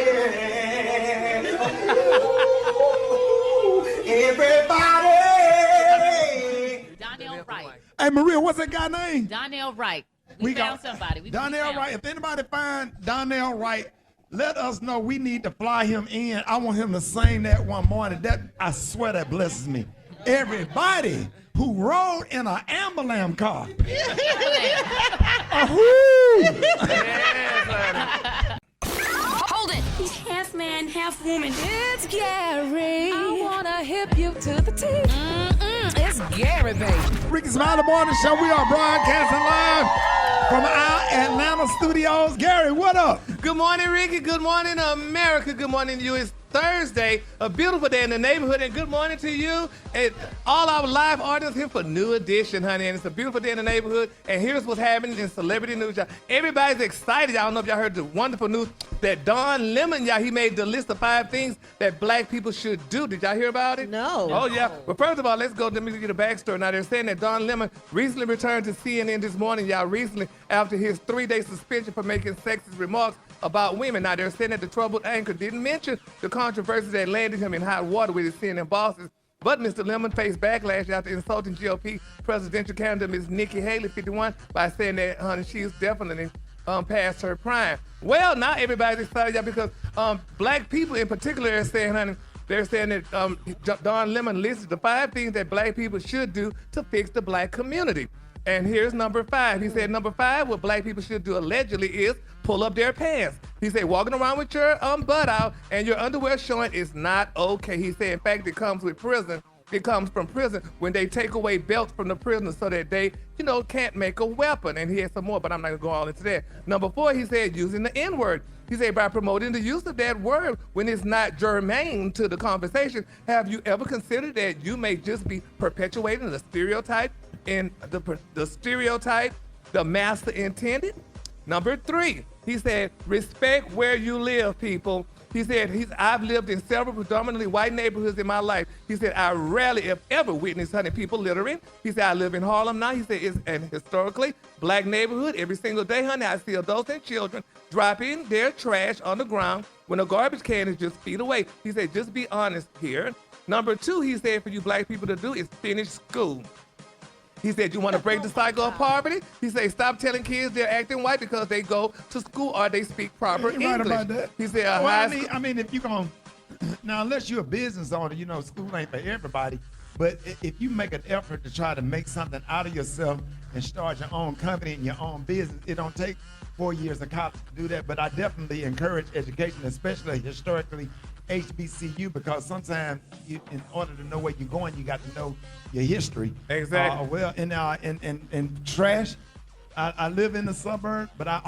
everybody. Donnell Wright. Hey, Maria, what's that guy name? Donnell Wright. We found somebody. Donnell Wright. If anybody find Donnell Wright, let us know. We need to fly him in. I want him to sing that one morning. That, I swear, that blesses me. Everybody who rode in an ambulance car. Hold it! He's half man, half woman. It's Gary. I wanna hip you to the teeth. It's Gary, baby. Rickey Smiley Morning Show. We are broadcasting live from our Atlanta studios. Gary, what up? Good morning, Ricky. Good morning, America. Good morning to you. It's Thursday, a beautiful day in the neighborhood, and good morning to you and all our live audience here for New Edition, honey. And it's a beautiful day in the neighborhood, and here's what's happening in celebrity news, y'all. Everybody's excited. Y'all know if y'all heard the wonderful news that Don Lemon, y'all, he made the list of 5 things that black people should do. Did y'all hear about it? No. Oh, yeah. Well, first of all, let me give you the backstory. Now, they're saying that Don Lemon recently returned to CNN this morning, y'all, recently after his 3-day suspension for making sexist remarks about women. Now, they're saying that the troubled anchor didn't mention the controversy that landed him in hot water with his CNN bosses. But Mr. Lemon faced backlash after insulting GOP presidential candidate Ms. Nikki Haley, 51, by saying that, honey, she's definitely past her prime. Well, now everybody's excited, y'all, because black people in particular are saying, honey, they're saying that Don Lemon listed the 5 things that black people should do to fix the black community. And here's number 5. He said number 5, what black people should do allegedly is pull up their pants. He said walking around with your butt out and your underwear showing is not okay. He said, in fact, it comes with prison. It comes from prison when they take away belts from the prisoners so that they, can't make a weapon. And he had some more, but I'm not going to go all into that. Number 4, he said using the N-word. He said by promoting the use of that word when it's not germane to the conversation, have you ever considered that you may just be perpetuating the stereotype in the stereotype the master intended? Number 3, he said, respect where you live, people. He said, I've lived in several predominantly white neighborhoods in my life. He said, I rarely, if ever, witnessed, honey, people littering. He said, I live in Harlem now. He said, it's an historically black neighborhood. Every single day, honey, I see adults and children dropping their trash on the ground when a garbage can is just feet away. He said, just be honest here. Number 2, he said, for you black people to do is finish school. He said, you want to break the cycle of poverty? He said, stop telling kids they're acting white because they go to school or they speak proper English. Right about that. He said, I mean, if you're going to, now, unless you're a business owner, school ain't for everybody. But if you make an effort to try to make something out of yourself and start your own company and your own business, it don't take 4 years of college to do that. But I definitely encourage education, especially historically HBCU, because sometimes in order to know where you're going, you got to know your history. Exactly. In trash, I live in the suburb, but I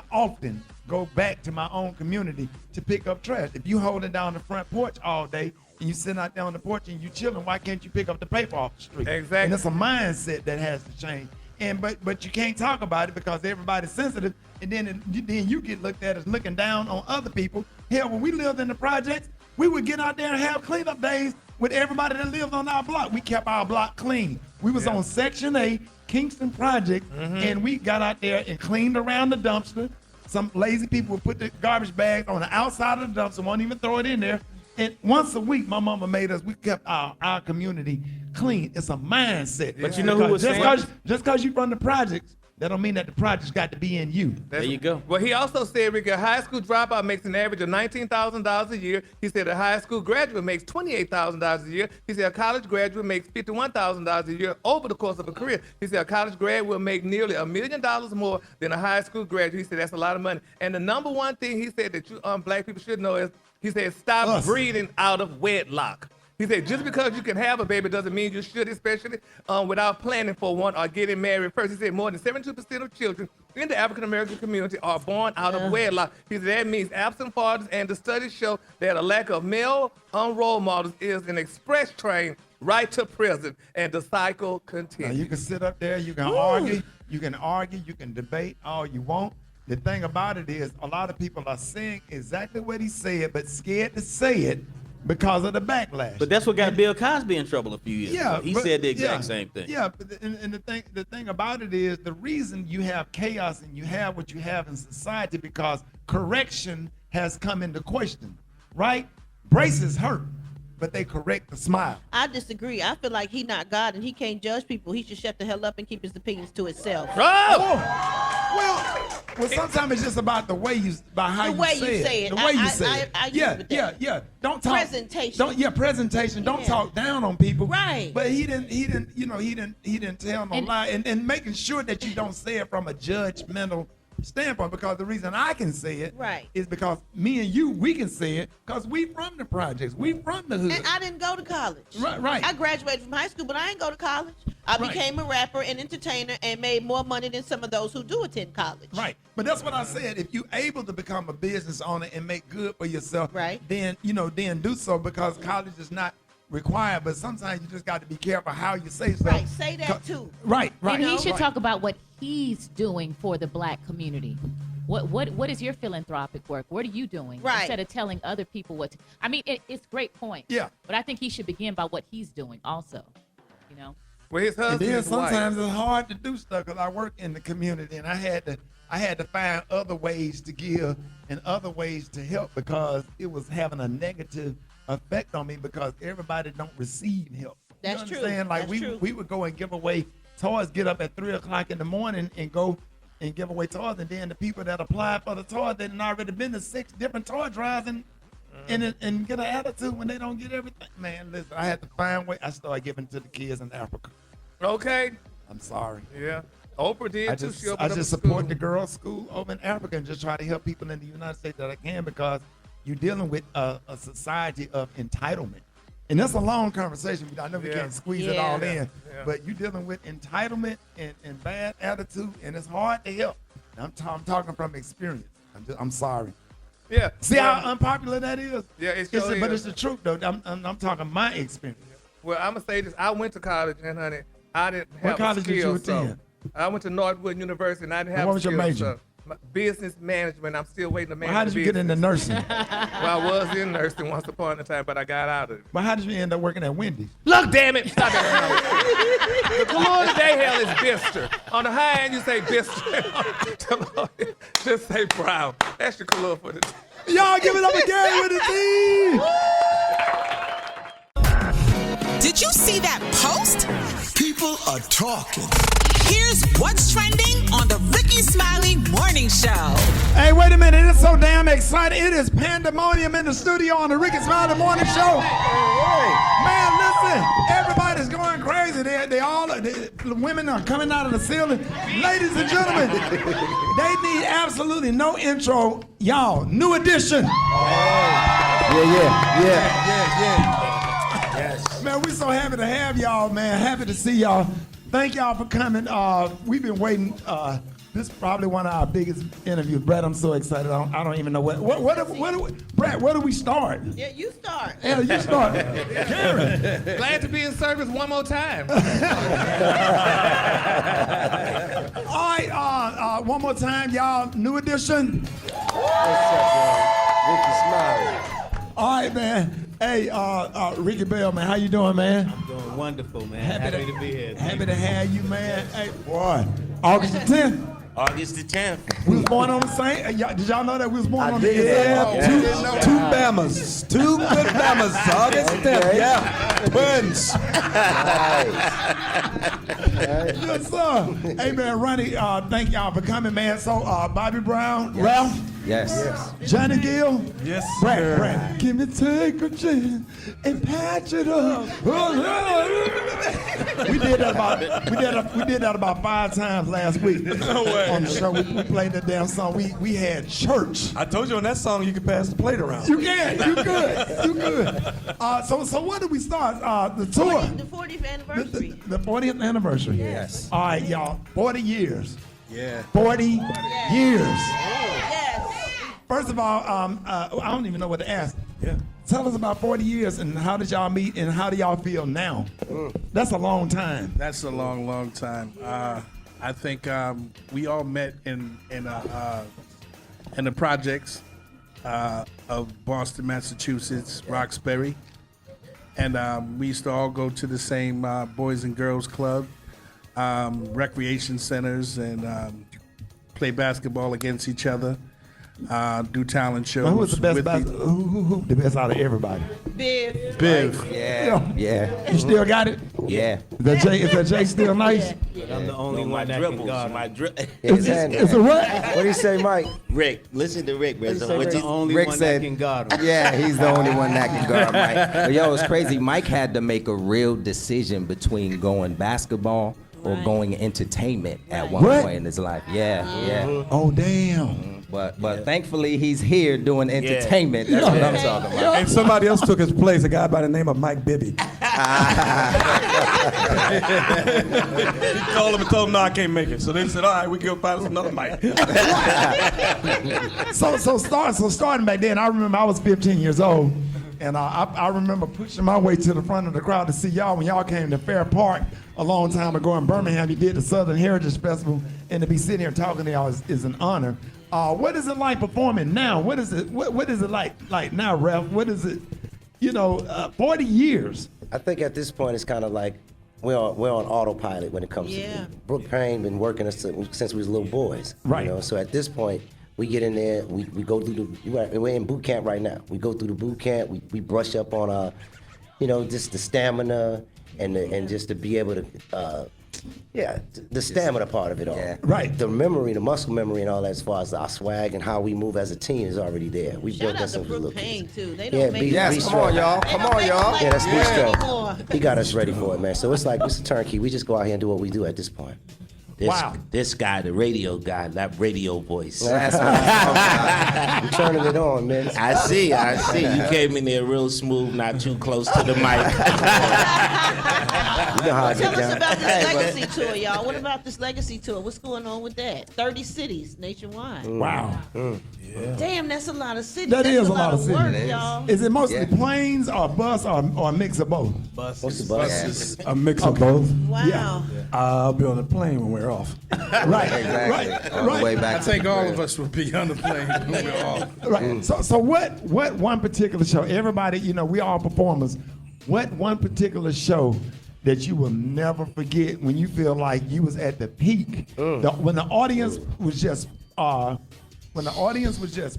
often go back to my own community to pick up trash. If you holding down the front porch all day and you sitting out there on the porch and you chilling, why can't you pick up the paper off the street? Exactly. And it's a mindset that has to change. but you can't talk about it because everybody's sensitive, and then you get looked at as looking down on other people. Hell, when we lived in the projects, we would get out there and have cleanup days with everybody that lived on our block. We kept our block clean. We was on Section A, Kingston Project, and we got out there and cleaned around the dumpster. Some lazy people would put the garbage bags on the outside of the dumpster, won't even throw it in there. And once a week, my mama made us, we kept our community clean. It's a mindset. But you know who was just because you from the projects, that don't mean that the project's got to be in you. There you go. Well, he also said, Ricky, a high school dropout makes an average of $19,000 a year. He said a high school graduate makes $28,000 a year. He said a college graduate makes $51,000 a year over the course of a career. He said a college grad will make nearly $1 million more than a high school graduate. He said that's a lot of money. And the number one thing he said that you black people should know is, he said, stop breeding out of wedlock. He said, just because you can have a baby doesn't mean you should, especially without planning for one or getting married first. He said more than 72% of children in the African-American community are born out of wedlock. He said that means absent fathers, and the studies show that a lack of male role models is an express train right to prison, and the cycle continues. Now, you can sit up there, you can argue, you can debate all you want. The thing about it is a lot of people are saying exactly what he said, but scared to say it because of the backlash. But that's what got Bill Cosby in trouble a few years ago. He said the exact same thing. Yeah, but the thing about it is the reason you have chaos and you have what you have in society because correction has come into question, right? Braces hurt, but they correct the smile. I disagree. I feel like he's not God and he can't judge people. He should shut the hell up and keep his opinions to himself. Well, sometimes it's just about the way you, how you say it. The way you say it. I agree with that. Yeah. Don't talk. Presentation. Presentation. Don't talk down on people. Right. But he didn't tell no lie, and making sure that you don't say it from a judgmental standpoint, because the reason I can say it is because me and you, we can say it because we from the projects, we from the hood. And I didn't go to college. Right. I graduated from high school, but I didn't go to college. I became a rapper and entertainer and made more money than some of those who do attend college. Right. But that's what I said. If you're able to become a business owner and make good for yourself, then do so, because college is not required, but sometimes you just got to be careful how you say stuff. Right, say that too. Right. And he should talk about what he's doing for the black community. What is your philanthropic work? What are you doing? Right. Instead of telling other people what to, I mean, it's great point. Yeah. But I think he should begin by what he's doing also, you know? Well, his husband and then is sometimes white. it's hard to do stuff because I work in the community and I had to find other ways to give and other ways to help because it was having a negative effect on me because everybody don't receive help. That's you true. understand? Like That's we would go and give away toys, get up at 3:00 in the morning and go and give away toys, and then the people that apply for the toys, they'd already been to 6 different toy drives and get an attitude when they don't get everything. Man, listen, I had to find way. I started giving to the kids in Africa. Okay. I'm sorry. Yeah. Oprah did I too. just support the girls' school over in Africa and just try to help people in the United States that I can, because you're dealing with a society of entitlement. And that's a long conversation. I know we can't squeeze it all in, but you're dealing with entitlement and bad attitude, and it's hard to help. I'm talking from experience. I'm sorry. Yeah. See how unpopular that is? Yeah, but it's the truth, though. I'm talking my experience. Well, I'm going to say this. I went to college, and honey, I didn't have What college did you skills, attend? I went to Northwood University, and I didn't have What was your skills, major? Business management. I'm still waiting to manage. Well, how did you get into nursing? Well, I was in nursing once upon a time, but I got out of it. Well, how did you end up working at Wendy's? Look, damn it! Stop it! The Kalua today hell is Bister. On the high end, you say Bister. Just say Brown. That's your Kalua for the day. Y'all give it up again with the team. Did you see that post? People are talking. Here's what's trending on the Rickey Smiley Morning Show. Hey, wait a minute. It's so damn exciting. It is pandemonium in the studio on the Rickey Smiley Morning Show. Man, listen. Everybody's going crazy. The women are coming out of the ceiling. Ladies and gentlemen, they need absolutely no intro. Y'all, New Edition. Yeah. Yes. Man, we're so happy to have y'all, man. Happy to see y'all. Thank y'all for coming. We've been waiting. This is probably one of our biggest interviews. Brett, I'm so excited. I don't even know Brett, where do we start? Yeah, you start. Hell, you start. Karen. Glad to be in service one more time. All right, one more time, y'all. New edition. What's up, y'all? Rickey Smiley. All right, man. Hey, Ricky Bell, man, how you doing, man? I'm doing wonderful, man. Happy to be here. Happy to have you, man. Hey, boy, August the 10th. August the 10th. We was born on the same. Did y'all know that we was born on the did. same? Yeah. Two Bamas. Two good Bamas. August 10th. Yeah. Buns. Yes, sir. Hey, man, Ronnie, thank y'all for coming, man. So, Bobby Brown, yes. Ralph. Yes. Johnny Gill. Yes, Brad. Can we take a chance and patch it up? we did that about 5 times last week. No way. On the show, we played that damn song. We had church. I told you on that song you could pass the plate around. You can. You good. You good. So when did we start the tour? The 40th anniversary. The 40th anniversary. Yes. All right, y'all. 40 years. Yeah. 40 years. Yes. First of all, I don't even know what to ask. Yeah. Tell us about 40 years and how did y'all meet and how do y'all feel now? That's a long time. That's a long, long time. I think we all met in the projects of Boston, Massachusetts, Roxbury, and we used to all go to the same Boys and Girls Club, recreation centers, and play basketball against each other. Do talent shows. Who was the best? Who the best out of everybody? Biv. Yeah. You still got it? Yeah. Is that Jay still nice? But I'm the only one that can guard him. Is it what? What do you say, Mike? Rick, listen to Rick, man. He's the only Rick one said, that can guard him. Yeah, he's the only one that can guard Mike. But yo, it's crazy. Mike had to make a real decision between going basketball or going entertainment at one point in his life. Yeah. Oh, damn. But thankfully he's here doing entertainment. That's what I'm talking about. And somebody else took his place, a guy by the name of Mike Bibby. He called him and told him, no, I can't make it. So they said, all right, we can go find us another Mike. So starting back then, I remember I was 15 years old, and I remember pushing my way to the front of the crowd to see y'all when y'all came to Fair Park a long time ago in Birmingham. You did the Southern Heritage Festival, and to be sitting here talking to y'all is an honor. What is it like performing now? What is it like now, Ralph? What is it? 40 years. I think at this point it's kind of like we're on autopilot when it comes to Brooke Payne been working us since we was little boys. Right. So at this point we get in there, we go through we're in boot camp right now. We go through the boot camp, we brush up on just the stamina and just to be able to the stamina part of it all. Yeah. Right. The memory, the muscle memory and all that as far as our swag and how we move as a team is already there. We built that since we were little kids. Too. They don't make come on, y'all. Yeah, that's anymore. He got us ready for it, man. So it's like, it's a turnkey. We just go out here and do what we do at this point. This guy, the radio guy, that radio voice. That's what I'm turning it on, man. I see. You came in there real smooth, not too close to the mic. You know how I Tell get us down. about this legacy tour, y'all. What about this legacy tour? What's going on with that? 30 cities nationwide. Wow. Damn, that's a lot of cities. That that's is a lot of work, cities. y'all. Is it mostly planes or bus or a mix of both? Buses. Buses. A mix of both. Wow. Yeah. I'll be on the plane when we're off. Right. Exactly. Right. On the way back I think all of us will be on the plane when we're off. Right. So what one particular show? Everybody, we all performers. What one particular show that you will never forget when you feel like you was at the peak, when the audience was just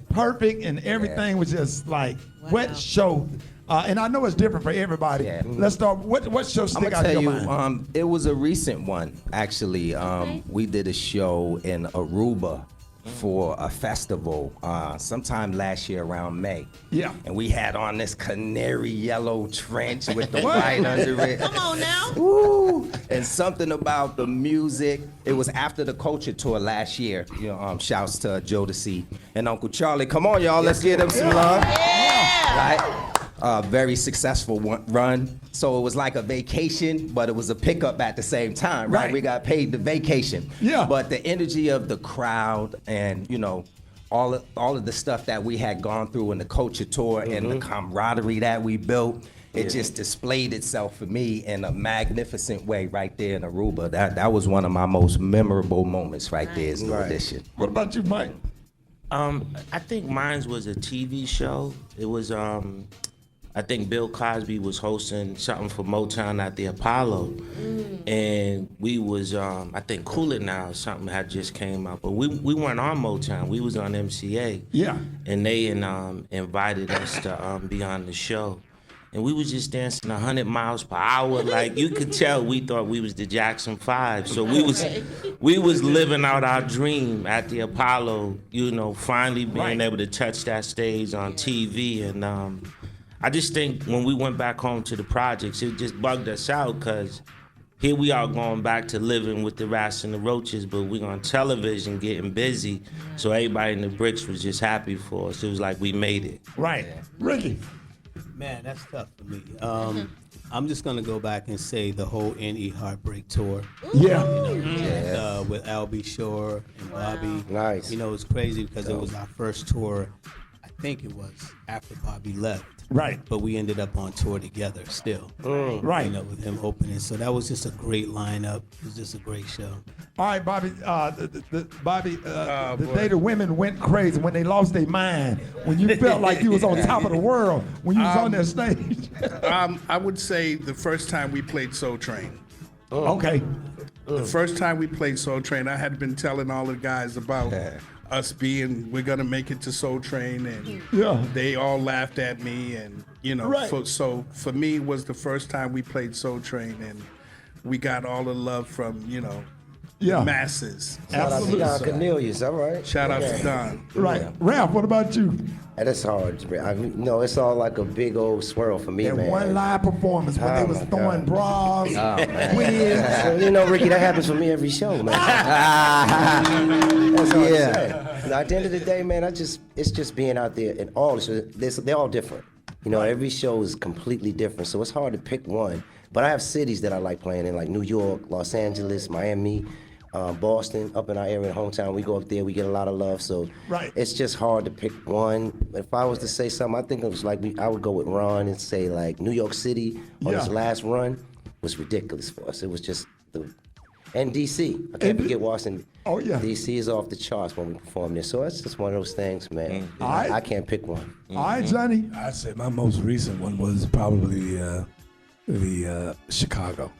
perfect and everything was just like what show? And I know it's different for everybody. Yeah. Let's start. What show stick out in your mind? It was a recent one actually. We did a show in Aruba for a festival sometime last year around May. Yeah. And we had on this canary yellow trench with the white under it. Come on now. Ooh. And something about the music. It was after the Culture Tour last year. Shouts to Jodeci and Uncle Charlie. Come on, y'all. Let's give them some love. Yeah. Right? Very successful run. So it was like a vacation, but it was a pickup at the same time, right? We got paid the vacation. Yeah. But the energy of the crowd and, all of the stuff that we had gone through in the culture tour and the camaraderie that we built. It just displayed itself for me in a magnificent way right there in Aruba. That was one of my most memorable moments right there is the audition. What about you, Mike? I think mine was a TV show. It was, I think Bill Cosby was hosting something for Motown at the Apollo. And we was, I think Cool It Now or something had just came out. But we weren't on Motown. We was on MCA. Yeah. And they invited us to be on the show. And we was just dancing 100 miles per hour. Like, you could tell we thought we was the Jackson 5. So we was living out our dream at the Apollo, you know, finally being able to touch that stage on TV. And I just think when we went back home to the projects, it just bugged us out because here we are going back to living with the rats and the roaches, but we on television getting busy. So everybody in the bricks was just happy for us. It was like we made it. Right. Ricky. Man, that's tough for me. I'm just gonna go back and say the whole NE Heartbreak tour. Yeah. With Albie Shore and Bobby. Nice. You know, it's crazy because it was our first tour. I think it was after Bobby left. Right. But we ended up on tour together still. Right. You know, with him opening. So that was just a great lineup. It was just a great show. All right, Bobby. The day the women went crazy when they lost their mind, when you felt like you was on top of the world, when you was on that stage. I would say the first time we played Soul Train. Okay. The first time we played Soul Train, I had been telling all the guys about us we're gonna make it to Soul Train, and they all laughed at me, and you know, so for me it was the first time we played Soul Train, and we got all the love from the masses. Absolutely. Shout out to Don Cornelius, all right. Shout out to Don. Right. Ralph, what about you? That's hard. No, it's all like a big old swirl for me, that man. One live performance when they was throwing bras, wigs. So, you know, Ricky, that happens for me every show, man. That's hard to say. You know, at the end of the day, man, it's just being out there and they're all different. You know, every show is completely different, so it's hard to pick one. But I have cities that I like playing in, like New York, Los Angeles, Miami, Boston, up in our area, hometown. We go up there, we get a lot of love, so it's just hard to pick one. If I was to say something, I think it was like I would go with Ron and say like New York City on his last run was ridiculous for us. It was just and DC. I can't forget Washington. Oh yeah. DC is off the charts when we perform there, so it's just one of those things, man. I can't pick one. All right, Johnny. I'd say my most recent one was probably the Chicago.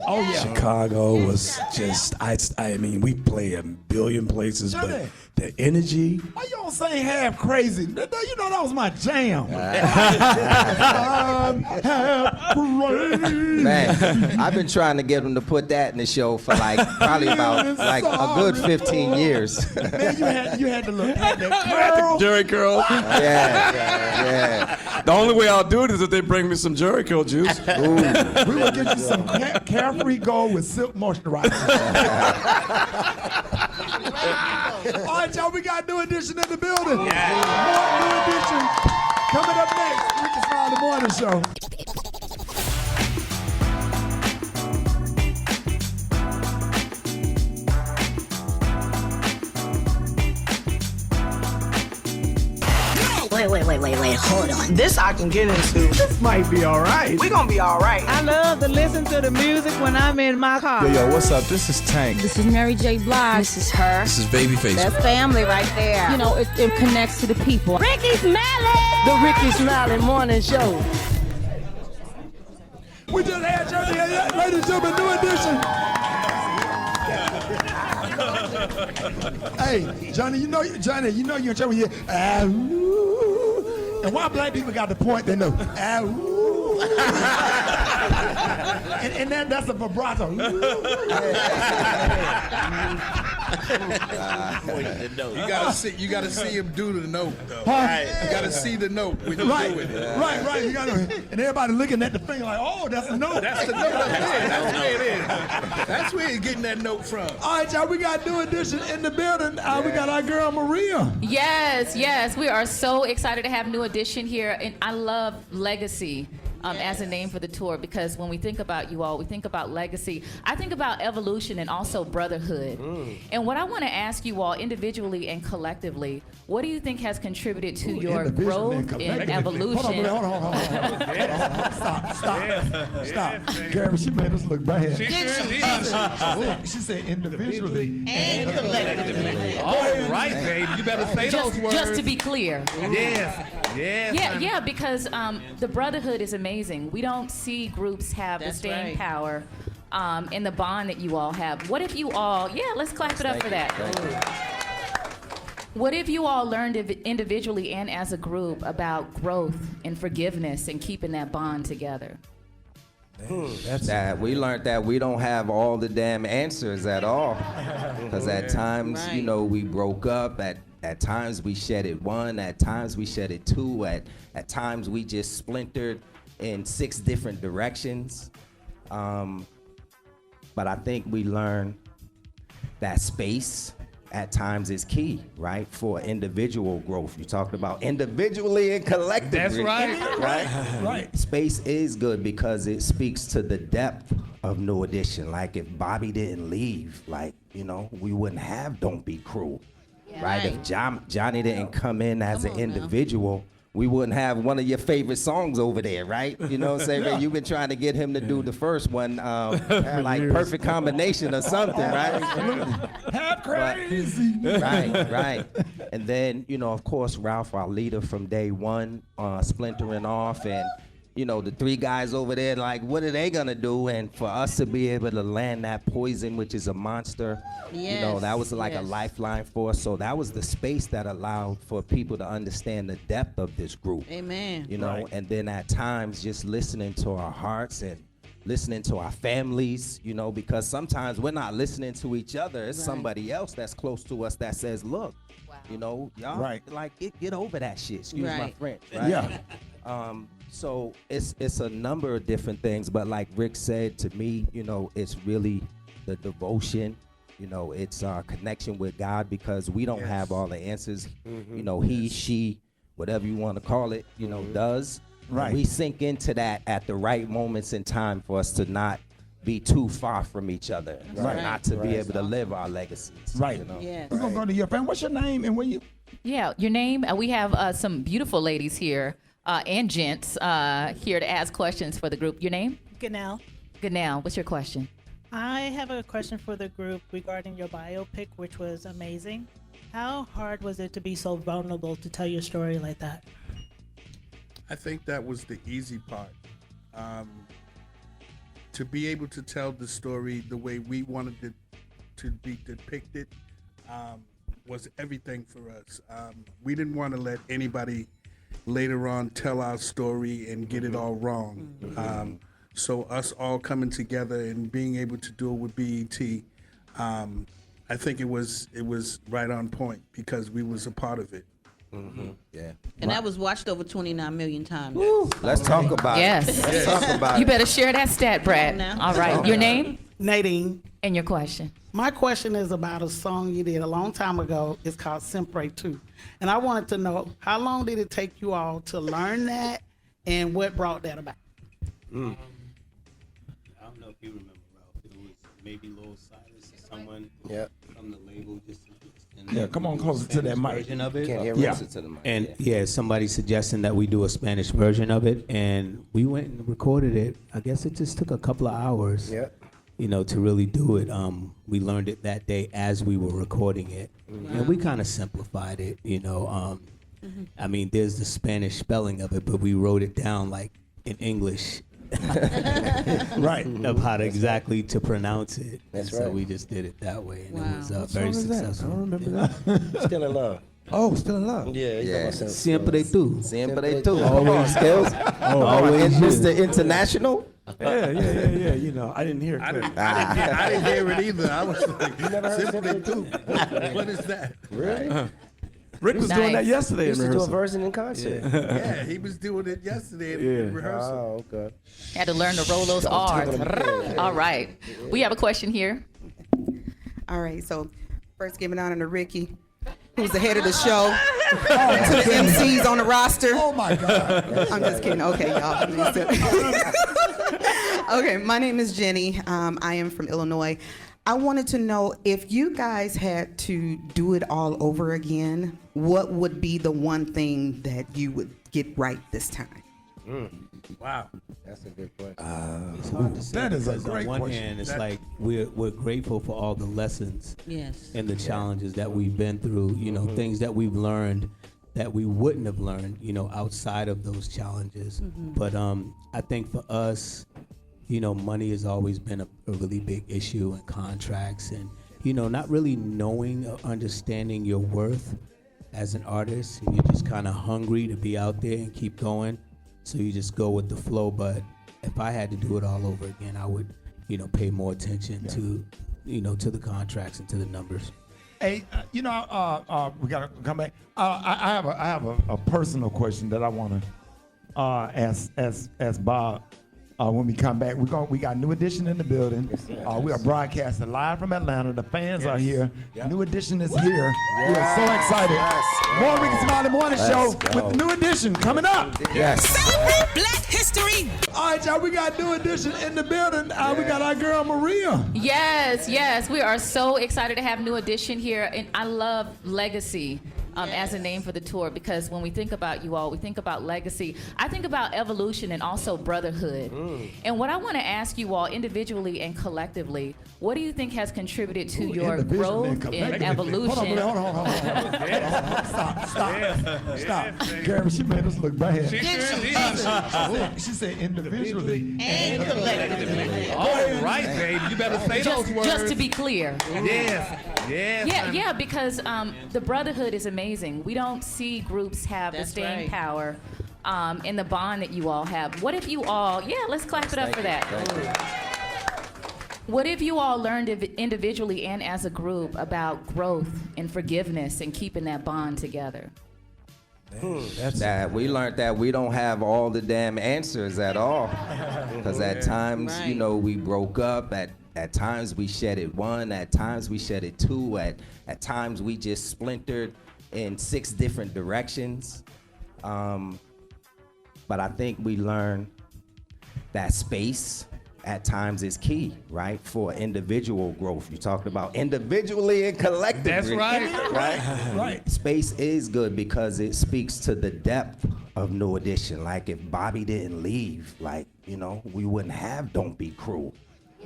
Oh yeah. Chicago was just I mean we play a billion places, but the energy. Why you don't sing half crazy? You know that was my jam. Half crazy. Man, I've been trying to get them to put that in the show for probably about a good 15 years. Man, you had to look at that curl. Jerry curl. Yeah. The only way I'll do it is if they bring me some Jerry curl juice. We will get you some Carefree Gold with silk moisturizer. All right, y'all, we got New Edition in the building. More New Edition coming up next. Rickey Smiley Morning Show. Wait, hold on. This I can get into. This might be all right. We gonna be all right. I love to listen to the music when I'm in my car. Yo, what's up? This is Tank. This is Mary J. Blige. This is her. This is Babyface. That's family right there. You know, it connects to the people. Rickey Smiley! The Rickey Smiley Morning Show. We just had Johnny, ladies and gentlemen, New Edition. Hey, Johnny, you know you're in trouble here. And why black people got the point, they know. And that's a vibrato. You gotta see him do the note though. Right. You gotta see the note when you do it. Right. You gotta, and everybody looking at the finger like, oh, that's the note. That's the note. That's where it is. That's where you're getting that note from. All right, y'all, we got New Edition in the building. We got our girl Maria. Yes. We are so excited to have New Edition here, and I love Legacy. as a name for the tour, because when we think about you all, we think about legacy. I think about evolution and also brotherhood. And what I want to ask you all individually and collectively, what do you think has contributed to your growth and evolution? Hold on. Stop. Gary, she made us look bad. She said individually and collectively. All right, baby. You better say those words. Just to be clear. Yes. Yeah, because the brotherhood is amazing. We don't see groups have the staying power and the bond that you all have. What if you all, let's clap it up for that. What if you all learned individually and as a group about growth and forgiveness and keeping that bond together? That we learned that we don't have all the damn answers at all, because at times, we broke up. At times we shedded one. At times we shedded two. At times we just splintered in 6 different directions. But I think we learned that space at times is key, right, for individual growth. You talked about individually and collectively. That's right. Right. Space is good because it speaks to the depth of New Edition. Like if Bobby didn't leave, we wouldn't have Don't Be Cruel, right? If Johnny didn't come in as an individual, we wouldn't have one of your favorite songs over there, right? You know what I'm saying? Yeah. You've been trying to get him to do the first one, like Perfect Combination or something, right? Half crazy. Right. And then, of course, Ralph, our leader from day one, splintering off, and, the 3 guys over there, like, what are they gonna do? And for us to be able to land that Poison, which is a monster, that was like a lifeline for us. So that was the space that allowed for people to understand the depth of this group. Amen. And then at times just listening to our hearts and listening to our families, because sometimes we're not listening to each other. It's somebody else that's close to us that says, look, y'all, like, get over that shit. Excuse my French, right? Yeah. So it's a number of different things, but like Rick said, to me, it's really the devotion. It's our connection with God, because we don't have all the answers. He, she, whatever you want to call it, does. Right. We sink into that at the right moments in time for us to not be too far from each other, not to be able to live our legacies. Right. We're gonna go to your friend. What's your name and where you? Yeah, your name. We have some beautiful ladies here and gents here to ask questions for the group. Your name? Ganelle. Ganelle, what's your question? I have a question for the group regarding your biopic, which was amazing. How hard was it to be so vulnerable to tell your story like that? I think that was the easy part. To be able to tell the story the way we wanted it to be depicted was everything for us. We didn't want to let anybody later on tell our story and get it all wrong. So us all coming together and being able to do it with BET, I think it was right on point because we was a part of it. Yeah. And that was watched over 29 million times. Let's talk about it. Let's talk about You better share that stat, Brad. All right. Your name? Nadine. And your question? My question is about a song you did a long time ago. It's called Sempre 2. And I wanted to know, how long did it take you all to learn that, and what brought that about? I don't know if you remember, Ralph. It was maybe Lil Silas or someone from the label. Come on closer to that mic. Version of it. Can't hear closer to the mic. And somebody suggesting that we do a Spanish version of it, and we went and recorded it. I guess it just took a couple of hours. To really do it. We learned it that day as we were recording it, and we kind of simplified it. I mean, there's the Spanish spelling of it, but we wrote it down like in English. Of how to exactly to pronounce it. So we just did it that way, and it was very successful. I don't remember that. Still in love. Oh, Still in Love. Yeah. Siempre tú. Siempre tú. Always skills. Always Mr. International. Yeah. I didn't hear it. I didn't hear it either. I was like, Simply Two. What is that? Really? Rick was doing that yesterday He in used to do a rehearsal. version in concert. Yeah, he was doing it yesterday in rehearsal. Oh, okay. Had to learn to roll those R's. All right. We have a question here. All right, so first giving honor to Ricky. who's the head of the show, to the MCs on the roster. Oh my God. I'm just kidding. Okay, y'all. Okay, my name is Jenny. I am from Illinois. I wanted to know if you guys had to do it all over again, what would be the one thing that you would get right this time? Wow. That's a good question. It's hard to say That is a because great on one question. hand, it's like we're grateful for all the lessons Yes. and the challenges that we've been through. You know, things that we've learned that we wouldn't have learned. You know, outside of those challenges. But I think for us, you know, money has always been a really big issue, and contracts, and you know, not really knowing or understanding your worth as an artist, and you're just kind of hungry to be out there and keep going. So you just go with the flow. But if I had to do it all over again, I would, you know, pay more attention to, you know, to the contracts and to the numbers. Hey, you know, we gotta come back. I have a personal question that I want to ask Bob. When we come back, we got New Edition in the building. We are broadcasting live from Atlanta. The fans are here. New Edition is here. We are so excited. More Rickey Smiley Morning Show with New Edition coming up. Celebrate Black History. All right, y'all. We got New Edition in the building. We got our girl Maria. Yes, we are so excited to have New Edition here, and I love Legacy. As a name for the tour, because when we think about you all, we think about legacy. I think about evolution and also brotherhood. And what I want to ask you all individually and collectively, what do you think has contributed to your growth and evolution? Hold on. Stop. Gary, she made us look bad. She said individually and collectively. All right, baby. You better say those words. Just to be clear. Yes. Yeah, because the brotherhood is amazing. We don't see groups have the staying power and the bond that you all have. What if you all, let's clap it up for that. What if you all learned individually and as a group about growth and forgiveness and keeping that bond together? That we learned that we don't have all the damn answers at all, because at times, you know, we broke up. At times we shedded one. At times we shedded two. At times we just splintered in 6 different directions. But I think we learned that space at times is key, right, for individual growth. You talked about individually and collectively. That's right. Right. Space is good because it speaks to the depth of New Edition. Like if Bobby didn't leave, like, you know, we wouldn't have Don't Be Cruel,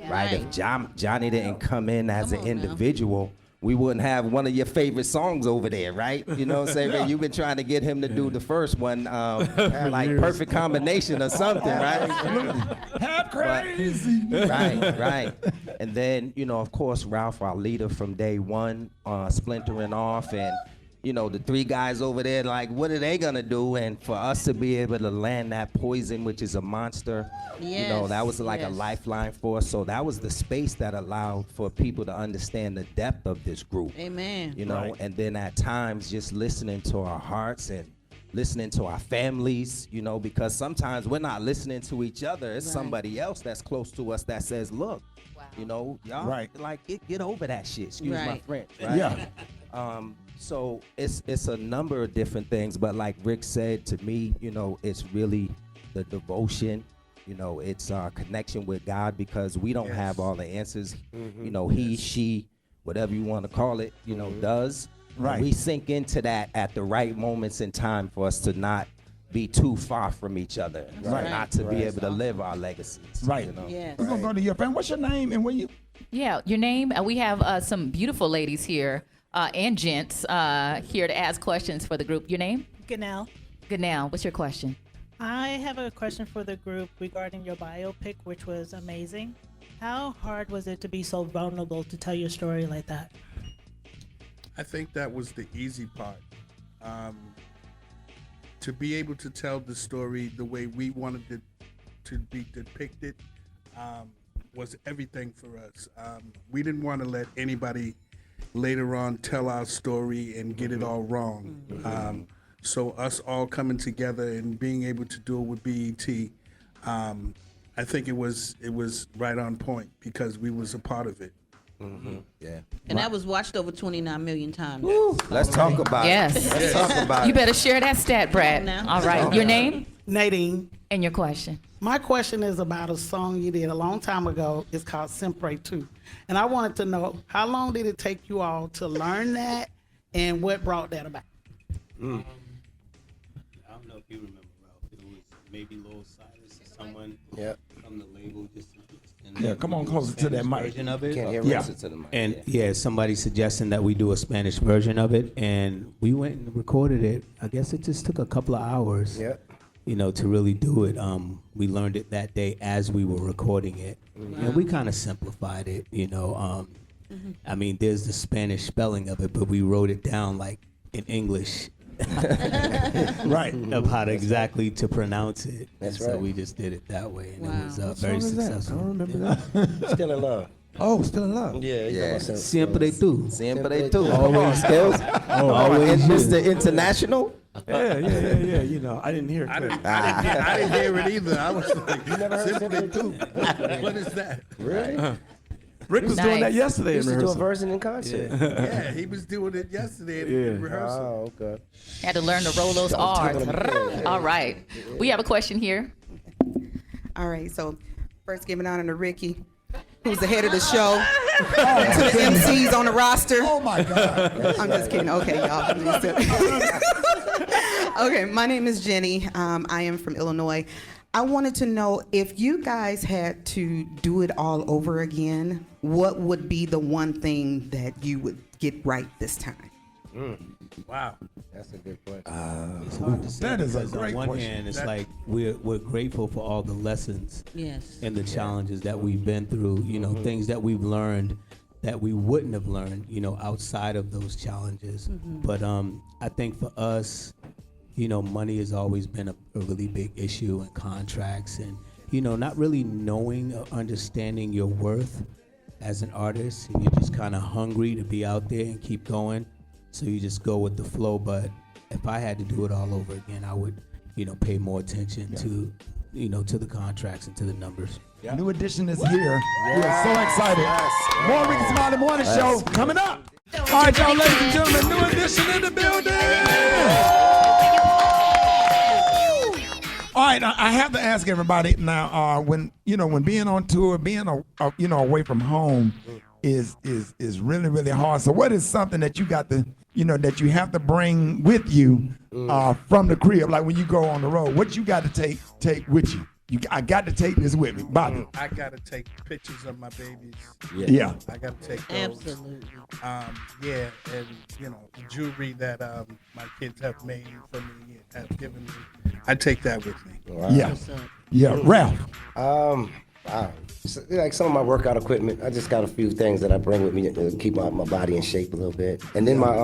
right? If Johnny didn't come in as an individual, we wouldn't have one of your favorite songs over there, right? You know what I'm saying? You've been trying to get him to do the first one, like Perfect Combination or something, right? Crazy. Right. And then, you know, of course, Ralph, our leader from day one, splintering off, and, you know, the 3 guys over there, like, what are they gonna do? And for us to be able to land that Poison, which is a monster, you know, that was like a lifeline for us. So that was the space that allowed for people to understand the depth of this group. Amen. You know, and then at times just listening to our hearts and listening to our families, you know, because sometimes we're not listening to each other. It's somebody else that's close to us that says, look, you know, y'all, like, get over that shit. Excuse my French, right? Yeah. So it's a number of different things, but like Rick said, to me, you know, it's really the devotion, you know, it's our connection with God, because we don't have all the answers. You know, he, she, whatever you want to call it, you know, does. Right. We sink into that at the right moments in time for us to not be too far from each other, not to be able to live our legacies. Right. You know? We're going to go to your friend. What's your name and where you? Yeah, your name. We have some beautiful ladies here. And gents here to ask questions for the group. Your name? Ganelle. Ganelle, what's your question? I have a question for the group regarding your biopic, which was amazing. How hard was it to be so vulnerable to tell your story like that? I think that was the easy part. To be able to tell the story the way we wanted it to be depicted was everything for us. We didn't want to let anybody later on tell our story and get it all wrong. So us all coming together and being able to do it with BET, I think it was right on point because we was a part of it. Yeah. And that was watched over 29 million times. Let's talk about Yes. it. Let's talk about You it. better share that stat, Brad. All right. Your name Nadine. and your question. My question is about a song you did a long time ago. It's called Sempre 2. And I wanted to know, how long did it take you all to learn that and what brought that about? I don't know if you remember, Ralph. It was maybe Lil Silas or someone from the label. Yeah, come on closer to that mic. Version of it. Can't hear us to the mic. And somebody suggesting that we do a Spanish version of it, and we went and recorded it. I guess it just took a couple of hours. To really do it. We learned it that day as we were recording it, and we kind of simplified it. I mean, there's the Spanish spelling of it, but we wrote it down like in English. Right. Of how to exactly to pronounce it. That's So right. we just did it that way, and it was What very song is that? successful. I don't remember that. Still in love. Oh, Still in Love. Yeah. Siempre tú. Siempre tú. Always. Skills. Always you. Mr. International. Yeah. You know, I didn't hear it. I didn't hear it either. I was like, you never heard Simply Two. What is that? Really? Rick was doing that yesterday He in used to do a rehearsal. version in concert. Yeah, he was doing it yesterday in rehearsal. Oh, okay. Had to learn to roll those R's. All right. We have a question here. All right, so first giving honor to Ricky, who's the head of the show, to the MCs on the roster. Oh my God. I'm just kidding. Okay, y'all. Okay, my name is Jenny. I am from Illinois. I wanted to know, if you guys had to do it all over again, what would be the one thing that you would get right this time? Wow. That's a good question. It's hard to say That is a because great on one question. hand, it's like we're grateful for all the lessons Yes. and the challenges that we've been through. Things that we've learned that we wouldn't have learned, outside of those challenges. But I think for us, money has always been a really big issue, and contracts, and not really knowing or understanding your worth as an artist, and you're just kind of hungry to be out there and keep going. So you just go with the flow. But if I had to do it all over again, I would, pay more attention to, to the contracts and to the numbers. New edition is here. We are so excited. More Rickey Smiley Morning Show coming up. All right, y'all, ladies and gentlemen, new edition in the building. All right, I have to ask everybody now. When being on tour, being away from home, is really, really hard. So, what is something that you got to, that you have to bring with you from the crib, like when you go on the road? What you got to take with you? I got to take this with me, Bobby. I got to take pictures of my babies. Yeah. I got to take those. Absolutely. Yeah, and the jewelry that my kids have made for me, have given me, I take that with me. Wow. Yeah, Ralph. Wow. So, like some of my workout equipment, I just got a few things that I bring with me to keep my body in shape a little bit. And then my,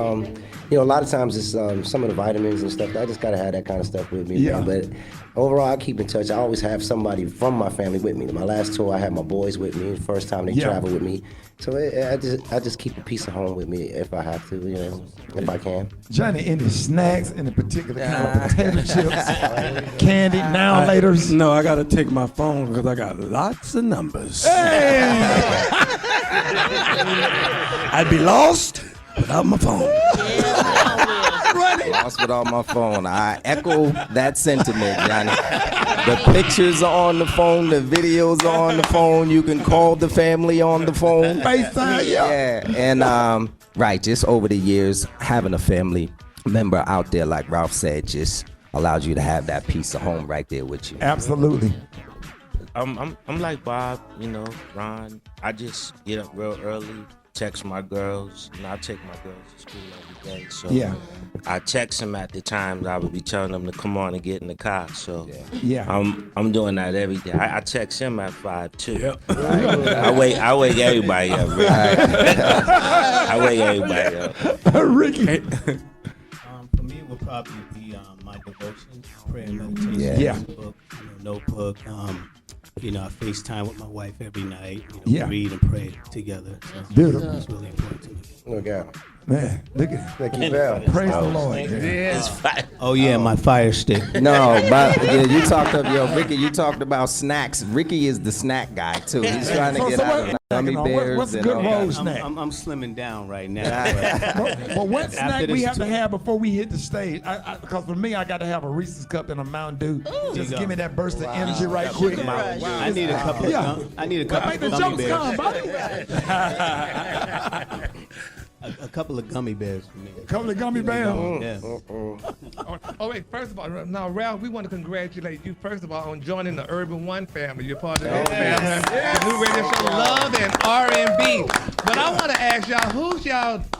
a lot of times it's some of the vitamins and stuff. I just gotta have that kind of stuff with me. Yeah. Man. But overall, I keep in touch. I always have somebody from my family with me. My last tour, I had my boys with me. The first time they travel with me. So I just keep a piece of home with me if I have to, if I can. Johnny, any snacks, any particular kind of potato chips, candy, now laters? No, I gotta take my phone because I got lots of numbers. Hey! I'd be lost without my phone. Lost without my phone. I echo that sentiment, Johnny. The pictures are on the phone, the videos are on the phone. You can call the family on the phone. FaceTime, yeah. And right, just over the years, having a family member out there, like Ralph said, just allows you to have that piece of home right there with you. Absolutely. I'm like Bob, Ron. I just get up real early, text my girls, and I take my girls to school every day. So Yeah. I text them at the times I would be telling them to come on and get in the car. So Yeah. I'm doing that every day. I text him at 5 too. Yep. I wake everybody up. Really. I wake everybody up. Ricky. For me, it would probably be my devotion, prayer, and meditation. Yeah. Book, notebook. I FaceTime with my wife every night. Yeah. We read and pray together. So Beautiful. It's really important to me. Look out. Man, look at Ricky Bell. Praise the Lord. It's fine. Oh yeah, my fire stick. No, but you talked about snacks. Ricky is the snack guy too. He's trying to get out of Gummy bears. What's a and good all road that. snack? I'm slimming down right now. But what After snack this we have to tour- have before we hit the stage? Because for me, I got to have a Reese's cup and a Mountain Dew. Just give me that burst of energy right quick. I need a couple. I need a couple Make of the gummy jokes come, bears. buddy. A couple of gummy bears for me. Couple of gummy bears. Yeah. Oh, wait, first of all, now, Ralph, we want to congratulate you, first of all, on joining the Urban One family. You're part of the family. The new radio show, Love and R&B. But I want to ask y'all, who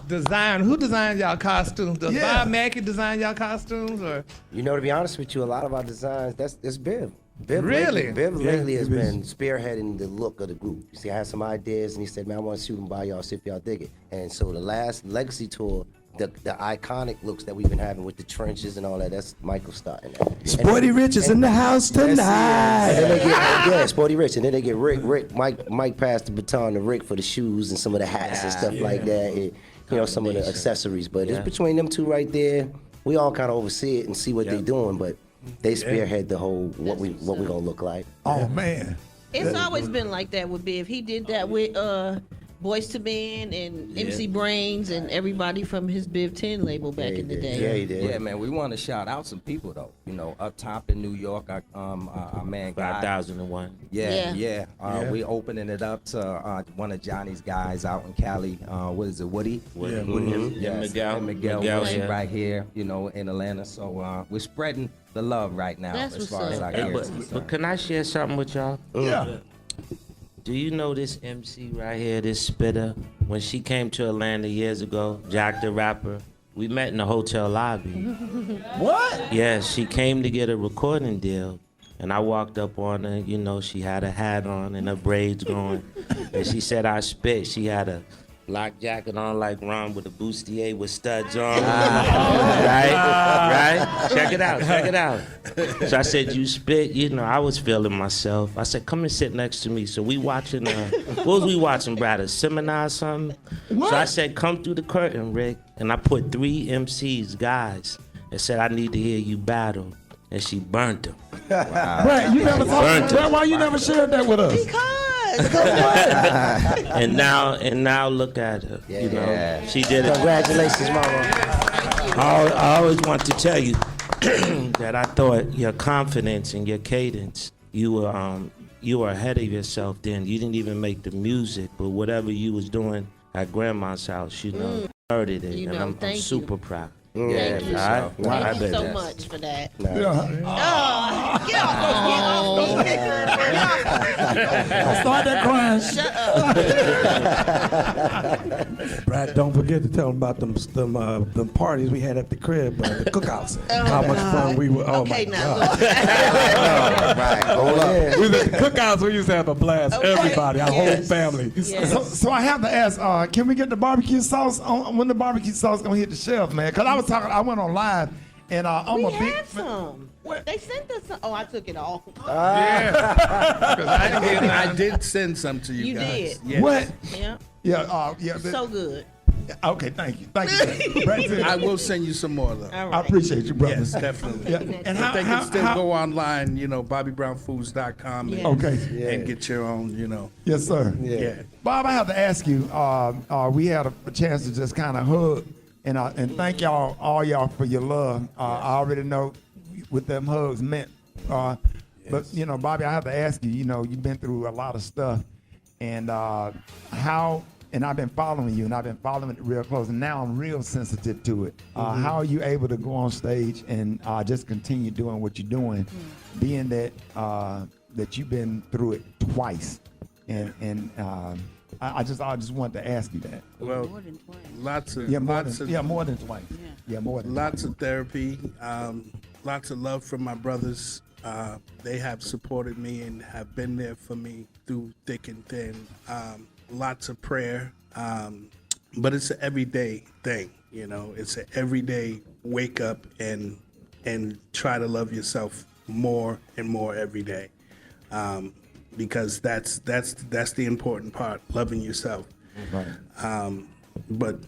designed y'all costumes? Does Bob Mackey design y'all costumes? Or? You know, to be honest with you, a lot of our designs, that's Biv. Biv Really? lately has been spearheading the look of the group. You see, I had some ideas, and he said, man, I want to shoot them by y'all, see if y'all dig it. And so the last Legacy tour, the iconic looks that we've been having with the trenches and all that, that's Michael starting that. Sporty Rich is in the house tonight. And then they get, Sporty Rich, and then they get Rick. Mike passed the baton to Rick for the shoes and some of the hats and stuff like that. And, some of the accessories. But it's between them two right there. We all kind of oversee it and see what they're doing, but they spearhead the whole what we gonna look like. Oh man, it's always been like that with Biv. He did that with Boyz II Men and MC Brains and everybody from his Biv 10 label back in the day. Yeah, he did. Yeah, man, we want to shout out some people though. Up top in New York, our man Guy. 5001. Yeah. We opening it up to one of Johnny's guys out in Cali. What is it, Woody? Woody. Yes, Miguel. and Miguel Miguel, right here, in Atlanta. So we're spreading the love right now That's as what's far as up. our Hey, gear is but concerned. can I share something with y'all? Yeah. Do you know this MC right here, this spitter? When she came to Atlanta years ago, Jack the Rapper, we met in the hotel lobby. What? Yeah, she came to get a recording deal. And I walked up on her, she had a hat on and her braids going. And she said I spit. She had a black jacket on like Ron with a bustier with studs on. Right? Check it out. So I said, you spit? I was feeling myself. I said, come and sit next to me. So we watching, what was we watching, Brad? A seminar or something? What? So I said, come through the curtain, Rick. And I put 3 MCs, guys, and said, I need to hear you battle. And she burnt them. Brad, you never talked. Brad, why you never shared that with us? and now look at her. She did it. Congratulations, Mama. I always want to tell you that I thought your confidence and your cadence, you were ahead of yourself then. You didn't even make the music, but whatever you was doing at Grandma's house, started it, and I'm super proud. Thank you. All right? Thank you so much for that. Yeah. Get off. Start that crying. Shut up. Brad, don't forget to tell them about them parties we had at the crib, the cookouts. How much fun we were. Oh Okay, my now God. Right, hold up. We was at the cookouts. We used to have a blast. Okay. Everybody, our whole family. Yes. So I have to ask, can we get the barbecue sauce when the barbecue sauce gonna hit the shelf, man? Because I went on live, and I'm We a big. had some. They sent us some. Oh, I took it all. I did send some to you, You guys. did. Yes. What? Yeah. Yeah. So good. Okay, thank you. Brad, I will send you some more, though. All right. I appreciate you, brother. Yes, definitely. Yeah. And But they can still how- go online, BobbyBrownFoods.com and, Okay. and get your own, Yes, sir. Yeah. Bob, I have to ask you. We had a chance to just kind of hug and thank all y'all for your love. I already know what them hugs meant. But Bobby, I have to ask you. You've been through a lot of stuff, and how. And I've been following you, and I've been following it real close, and now I'm real sensitive to it. How are you able to go on stage and just continue doing what you're doing, being that that you've been through it twice? And I just want to ask you that. Well, More than twice. lots of more than twice. Yeah, more than lots of therapy, lots of love from my brothers. They have supported me and have been there for me through thick and thin. Lots of prayer, but it's an everyday thing. It's an everyday wake up and try to love yourself more and more every day, because that's the important part, loving yourself. Right. But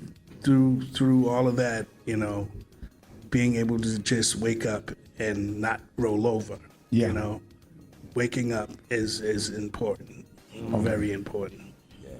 through all of that, being able to just wake up and not roll over. Yeah. Waking up is important, very important.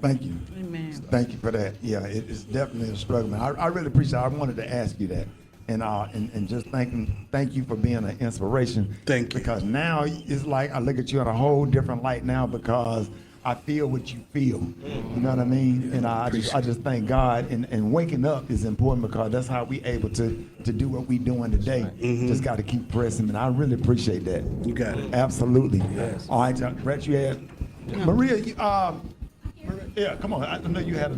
Thank you. Amen. Thank you for that. Yeah, it's definitely a struggle, man. I really appreciate it. I wanted to ask you that. And just thank you for being an inspiration. Thank you. Because now it's like I look at you in a whole different light now because I feel what you feel. You know what I mean? And I just thank God. And waking up is important because that's how we able to do what we doing today. Just got to keep pressing. And I really appreciate that. You got it. Absolutely. Yes. All right, Brett, you had Maria. Yeah, come on. I know you had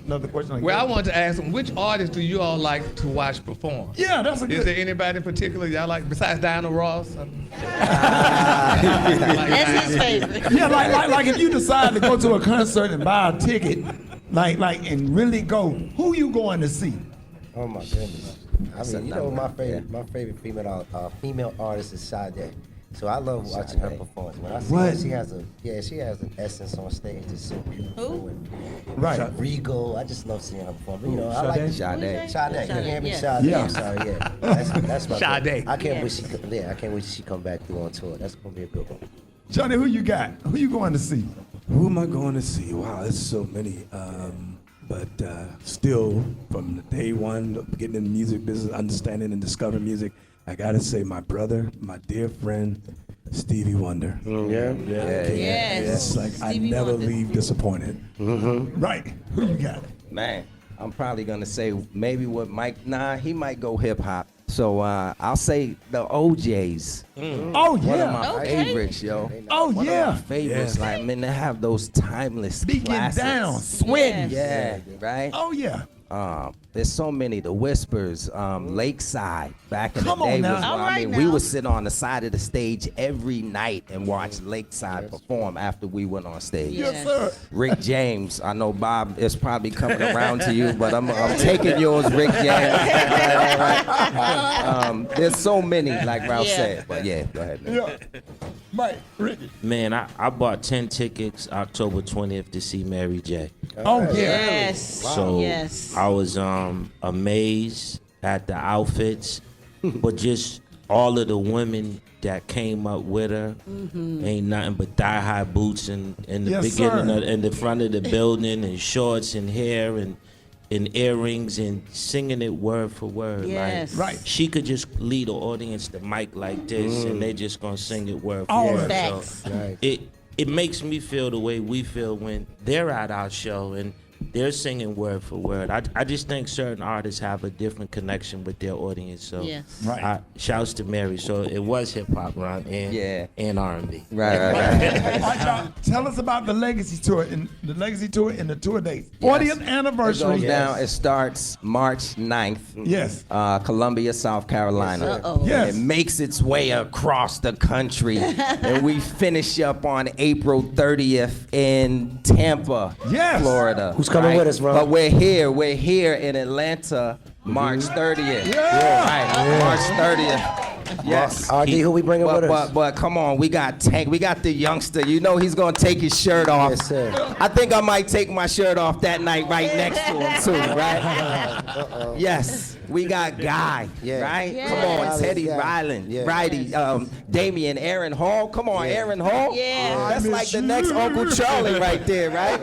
another question. Well, I wanted to ask them, which artists do you all like to watch perform? Yeah, that's a good. Is there anybody in particular y'all like besides Diana Ross? That's his favorite. Yeah, like if you decide to go to a concert and buy a ticket, like and really go, who you going to see? Oh my goodness. I mean, you know, my favorite female artist is Sade. So I love watching her perform. When I see her, she has an essence on stage that's so beautiful and regal. I just love seeing her perform. But, you know, I like Sade. Sade. You hear me? Sade. Yeah. I'm sorry. Yeah. That's my Sade. I can't wait she come back through on tour. That's gonna be a good one. Johnny, who you got? Who you going to see? Who am I going to see? Wow, there's so many. But still, from the day one, of getting in the music business, understanding and discovering music, I gotta say, my brother, my dear friend, Stevie Wonder. Yeah. It's like I never leave disappointed. Right. Who you got? Man, I'm probably gonna say maybe what Mike. Nah, he might go hip hop. So I'll say the OJs. Oh yeah. One of my favorites, yo. Oh One yeah. of my favorites. Like, man, they have those timeless Be getting classics. down, sweating. Yeah, right. Oh yeah. There's so many. The Whispers, Lakeside, back in Come the day. on now. Was, All I right mean, we now. would sit on the side of the stage every night and watch Lakeside perform after we went on stage. Yes, sir. Rick James, I know Bob is probably coming around to you, but I'm taking yours, Rick James. There's so many, like Ralph said. But yeah, go ahead, man. Yeah. Mike, Ricky. Man, I bought 10 tickets October 20th to see Mary J. Oh yeah. Yes. So Yes. I was amazed at the outfits, but just all of the women that came up with her ain't nothing but thigh-high boots in the Yes, beginning sir. in the front of the building and shorts and hair and earrings and singing it word for word. Yes. Like, she could just lead the audience to mic like this and they just gonna sing it word for All word. Facts. So it makes me feel the way we feel when they're at our show and they're singing word for word. I just think certain artists have a different connection with their audience. So Yes. Right. shouts to Mary. So it was hip hop, Ron, and R&B. Right. All right, y'all, tell us about the Legacy Tour and the tour dates. 40th It anniversary. goes down. It starts March 9th. Yes. Columbia, South Carolina. Yes. It makes its way across the country. And we finish up on April 30th in Tampa, Yes. Florida. Who's coming with us, Ron? But we're here in Atlanta, March 30th. Yeah. Right, March 30th. Yes. RD, who we bringing with us? But come on, we got Tank. We got the youngster. You know he's gonna take his shirt off. Yes, sir. I think I might take my shirt off that night right next to him too, right? Yes. We got Guy, right? Yes. Come on, Teddy Yeah. Ryland, Yeah. Righty, Damian, Aaron Hall. Come on, Aaron Hall. Yeah. That's like the next Uncle Charlie right there, right?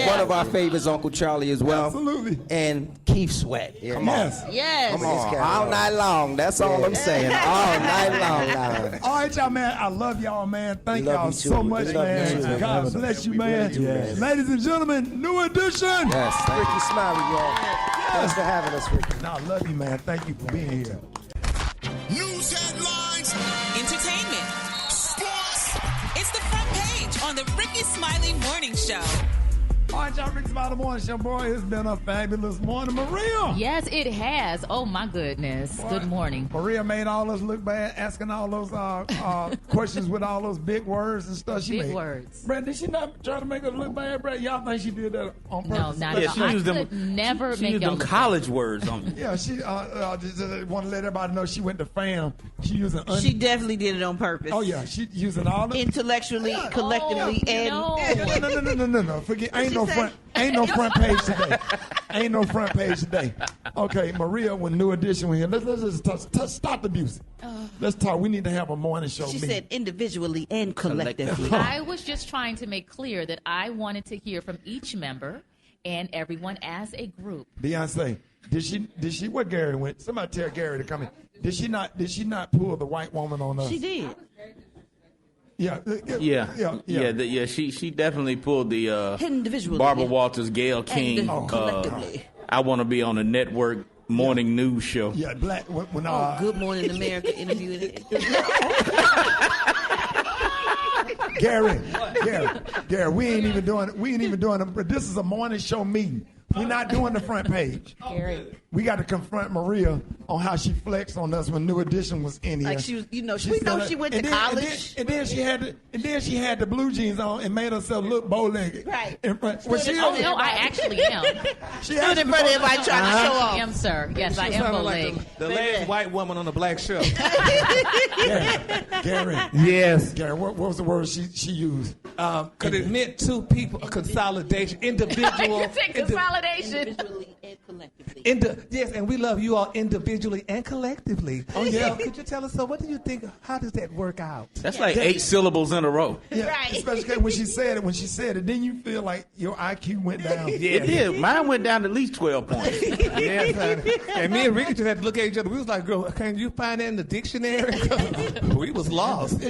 One of our favorites, Uncle Charlie as well. Absolutely. And Keith Sweat. Come on. Yes. Yes. Come on, all night long. That's all I'm saying. All night long. All right, y'all, man. I love y'all, man. Thank We love y'all you too. so We much, love you man. too. God bless you, man. Yes. Ladies and gentlemen, new edition. Yes, thank Rickey Smiley, y'all. Thanks for having us, Ricky. No, I love you, man. Thank you for being here. News headlines, entertainment, sports. It's the front page on the Rickey Smiley Morning Show. All right, y'all, Rickey Smiley Morning Show, boy. It's been a fabulous morning. Maria. Yes, it has. Oh my goodness. Good morning. Maria made all us look bad, asking all those questions with all those big words and stuff. She Big made. words. Brad, did she not try to make us look bad, Brad? Y'all think she did that on No, purpose? not at all. I could never She make used y'all them look college words on me. Yeah, she just want to let everybody know she went to FAM. She using She definitely did it on purpose. Oh yeah, she using all the Intellectually, collectively, and no. Forget ain't no front page today. Ain't no front page today. Okay, Maria, when New Edition went here, let's just stop the music. Let's talk. We need to have a morning show. She meeting. said individually and collectively. I was just trying to make clear that I wanted to hear from each member and everyone as a group. Beyonce, did she? What Gary went? Somebody tell Gary to come in. Did she not pull the white woman on us? She did. Yeah. She definitely pulled the individually, Barbara Walters, Gayle King. Collectively. I want to be on a network morning news show. Yeah, black. When Good Morning America interviewed Gary, we ain't even doing it. This is a morning show meeting. We're not doing the front page. Gary. We got to confront Maria on how she flexed on us when New Edition was in here. Like she was, we know she went to college. And then she had the blue jeans on and made herself look bow-legged. Right. In front. Was she? No, I actually am. She stood in front of everybody trying to show off. I am, sir. Yes, I am bow-legged. The last white woman on the black show. Gary. Yes. Gary, what was the word she used? Because it meant two people, a consolidation, individual. You said consolidation. Individually and collectively. Yes, and we love you all individually and collectively. Oh, yeah. Could you tell us, so what do you think, how does that work out? That's like 8 syllables in a row. Yeah, Right. especially when she said it, didn't you feel like your IQ went down? It did. Mine went down at least 12 points. Yes, honey. And me and Ricky just had to look at each other. We was like, girl, can you find that in the dictionary? We was lost.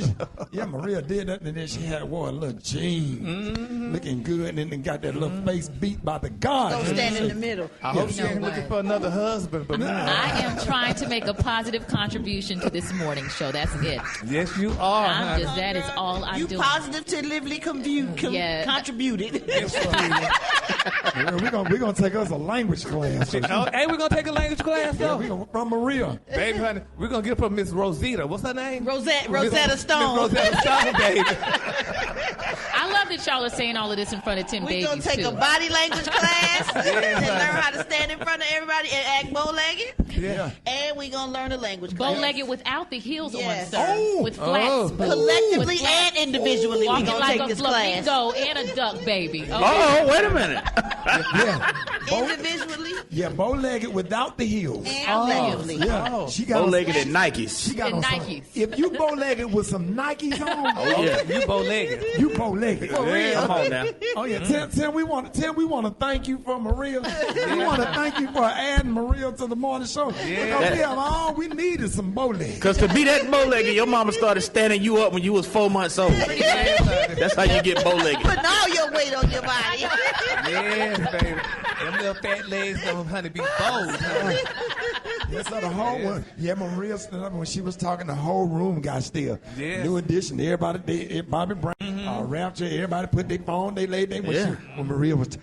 Yeah, Maria did that, and then she wore a little jean, looking good, and then got that little face beat by the God. Don't stand in the middle. I hope she ain't looking for another husband. But I am trying to make a positive contribution to this morning show. That's it. Yes, you are. That is all I'm doing. You positively contributed. We're gonna take us a language class. Hey, we're gonna take a language class though. Yeah, from Maria. Baby, honey, we're gonna get from Miss Rosita. What's her name? Rosetta Stone. Miss Rosetta Stone, baby. I love that y'all are saying all of this in front of Tim Davies, We're going to take too. a body language class and learn how to stand in front of everybody and act bow-legged. Yeah. And we're going to learn a language class. Bow-legged without the heels Yes. on, sir. With flats. Collectively and individually, we're Walking going to like take a this class. flamingo and a duck, baby. Okay? Oh, wait a minute. Individually Yeah, bow-legged without the heels. and collectively. Yeah, she got Bow-legged at Nikes. She got And on Nikes. If you bow-legged with some Nikes on, Oh, yeah. You bow-legged. you bow-legged. Come on now. Oh yeah, Tim, we want to thank you for Maria. We want to thank you for adding Maria to the morning show. Because we needed some bow-legged. Because to be that bow-legged, your mama started standing you up when you was 4 months old. That's how you get bow-legged. Putting all your weight on your body. Yes, baby. Them little fat legs don't, honey, be bold. Honey. Yes, so the whole one. Yeah, Maria stood up when she was talking. The whole room got still. Yes. New Edition. Everybody, Bobby Brown, Rapture. Everybody put their phone. They laid their. When Maria was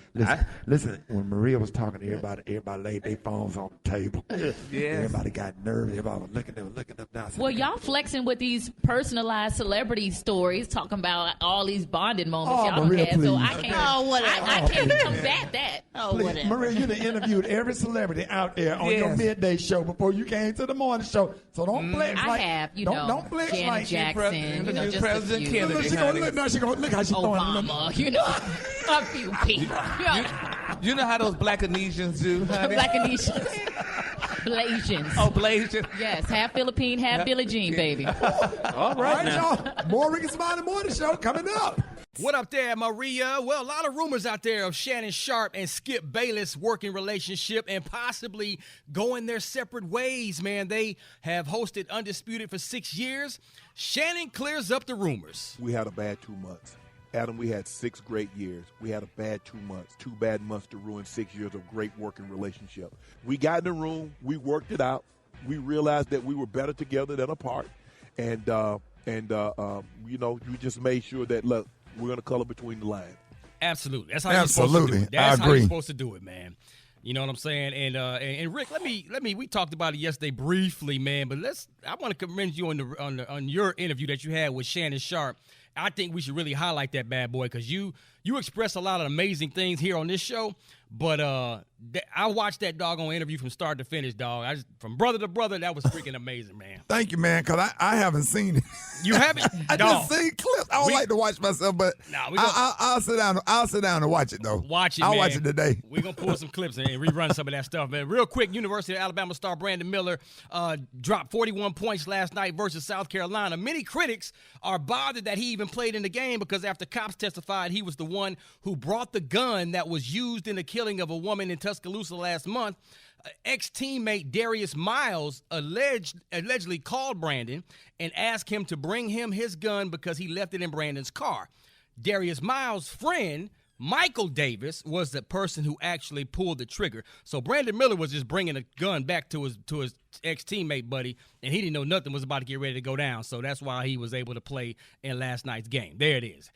listen. When Maria was talking to everybody laid their phones on the table. Yes. Everybody got nervous. Everybody was looking up down. Well, y'all flexing with these personalized celebrity stories, talking about all these bonding moments y'all Maria, had. So please. I can't. Oh, whatever. I can't combat that. Oh, Please, whatever. Maria, you done interviewed every celebrity out there on your midday show before you came to the morning show. So don't flex I like have, don't flex Janet like Jackson, just President a few. Kennedy. She gonna look now. She gonna look how she throwing them. Obama, a few people. You know how those Blackanesians do, honey? Blackanesians. Blasians. Oh, Blasians. Yes, half Philippine, half Billie Jean, baby. All right now. y'all. More Rickey Smiley Morning Show coming up. What up there, Maria? Well, a lot of rumors out there of Shannon Sharp and Skip Bayless working relationship and possibly going their separate ways, man. They have hosted Undisputed for 6 years. Shannon clears up the rumors. We had a bad 2 months. Adam, we had 6 great years. We had a bad 2 months. 2 bad months to ruin 6 years of great working relationship. We got in the room. We worked it out. We realized that we were better together than apart. And you just made sure that, look, we're going to color between the lines. Absolutely. That's how you're supposed to do it. That's how you're supposed to do it, man. You know what I'm saying? And Rick, let me. We talked about it yesterday briefly, man. But I want to commend you on your interview that you had with Shannon Sharp. I think we should really highlight that bad boy because you express a lot of amazing things here on this show. But I watched that doggone interview from start to finish, dog. From brother to brother, that was freaking amazing, man. Thank you, man, because I haven't seen it. You haven't? I just seen clips. I don't like to watch myself, but I'll sit down. I'll sit down and watch it though. Watch it, I'll man. watch it today. We're gonna pull some clips and rerun some of that stuff, man. Real quick, University of Alabama star Brandon Miller dropped 41 points last night versus South Carolina. Many critics are bothered that he even played in the game because after cops testified he was the one who brought the gun that was used in the killing of a woman in Tuscaloosa last month. Ex-teammate Darius Miles allegedly called Brandon and asked him to bring him his gun because he left it in Brandon's car. Darius Miles' friend, Michael Davis, was the person who actually pulled the trigger. So Brandon Miller was just bringing a gun back to his ex-teammate buddy, and he didn't know nothing was about to get ready to go down. So that's why he was able to play in last night's game. There it is.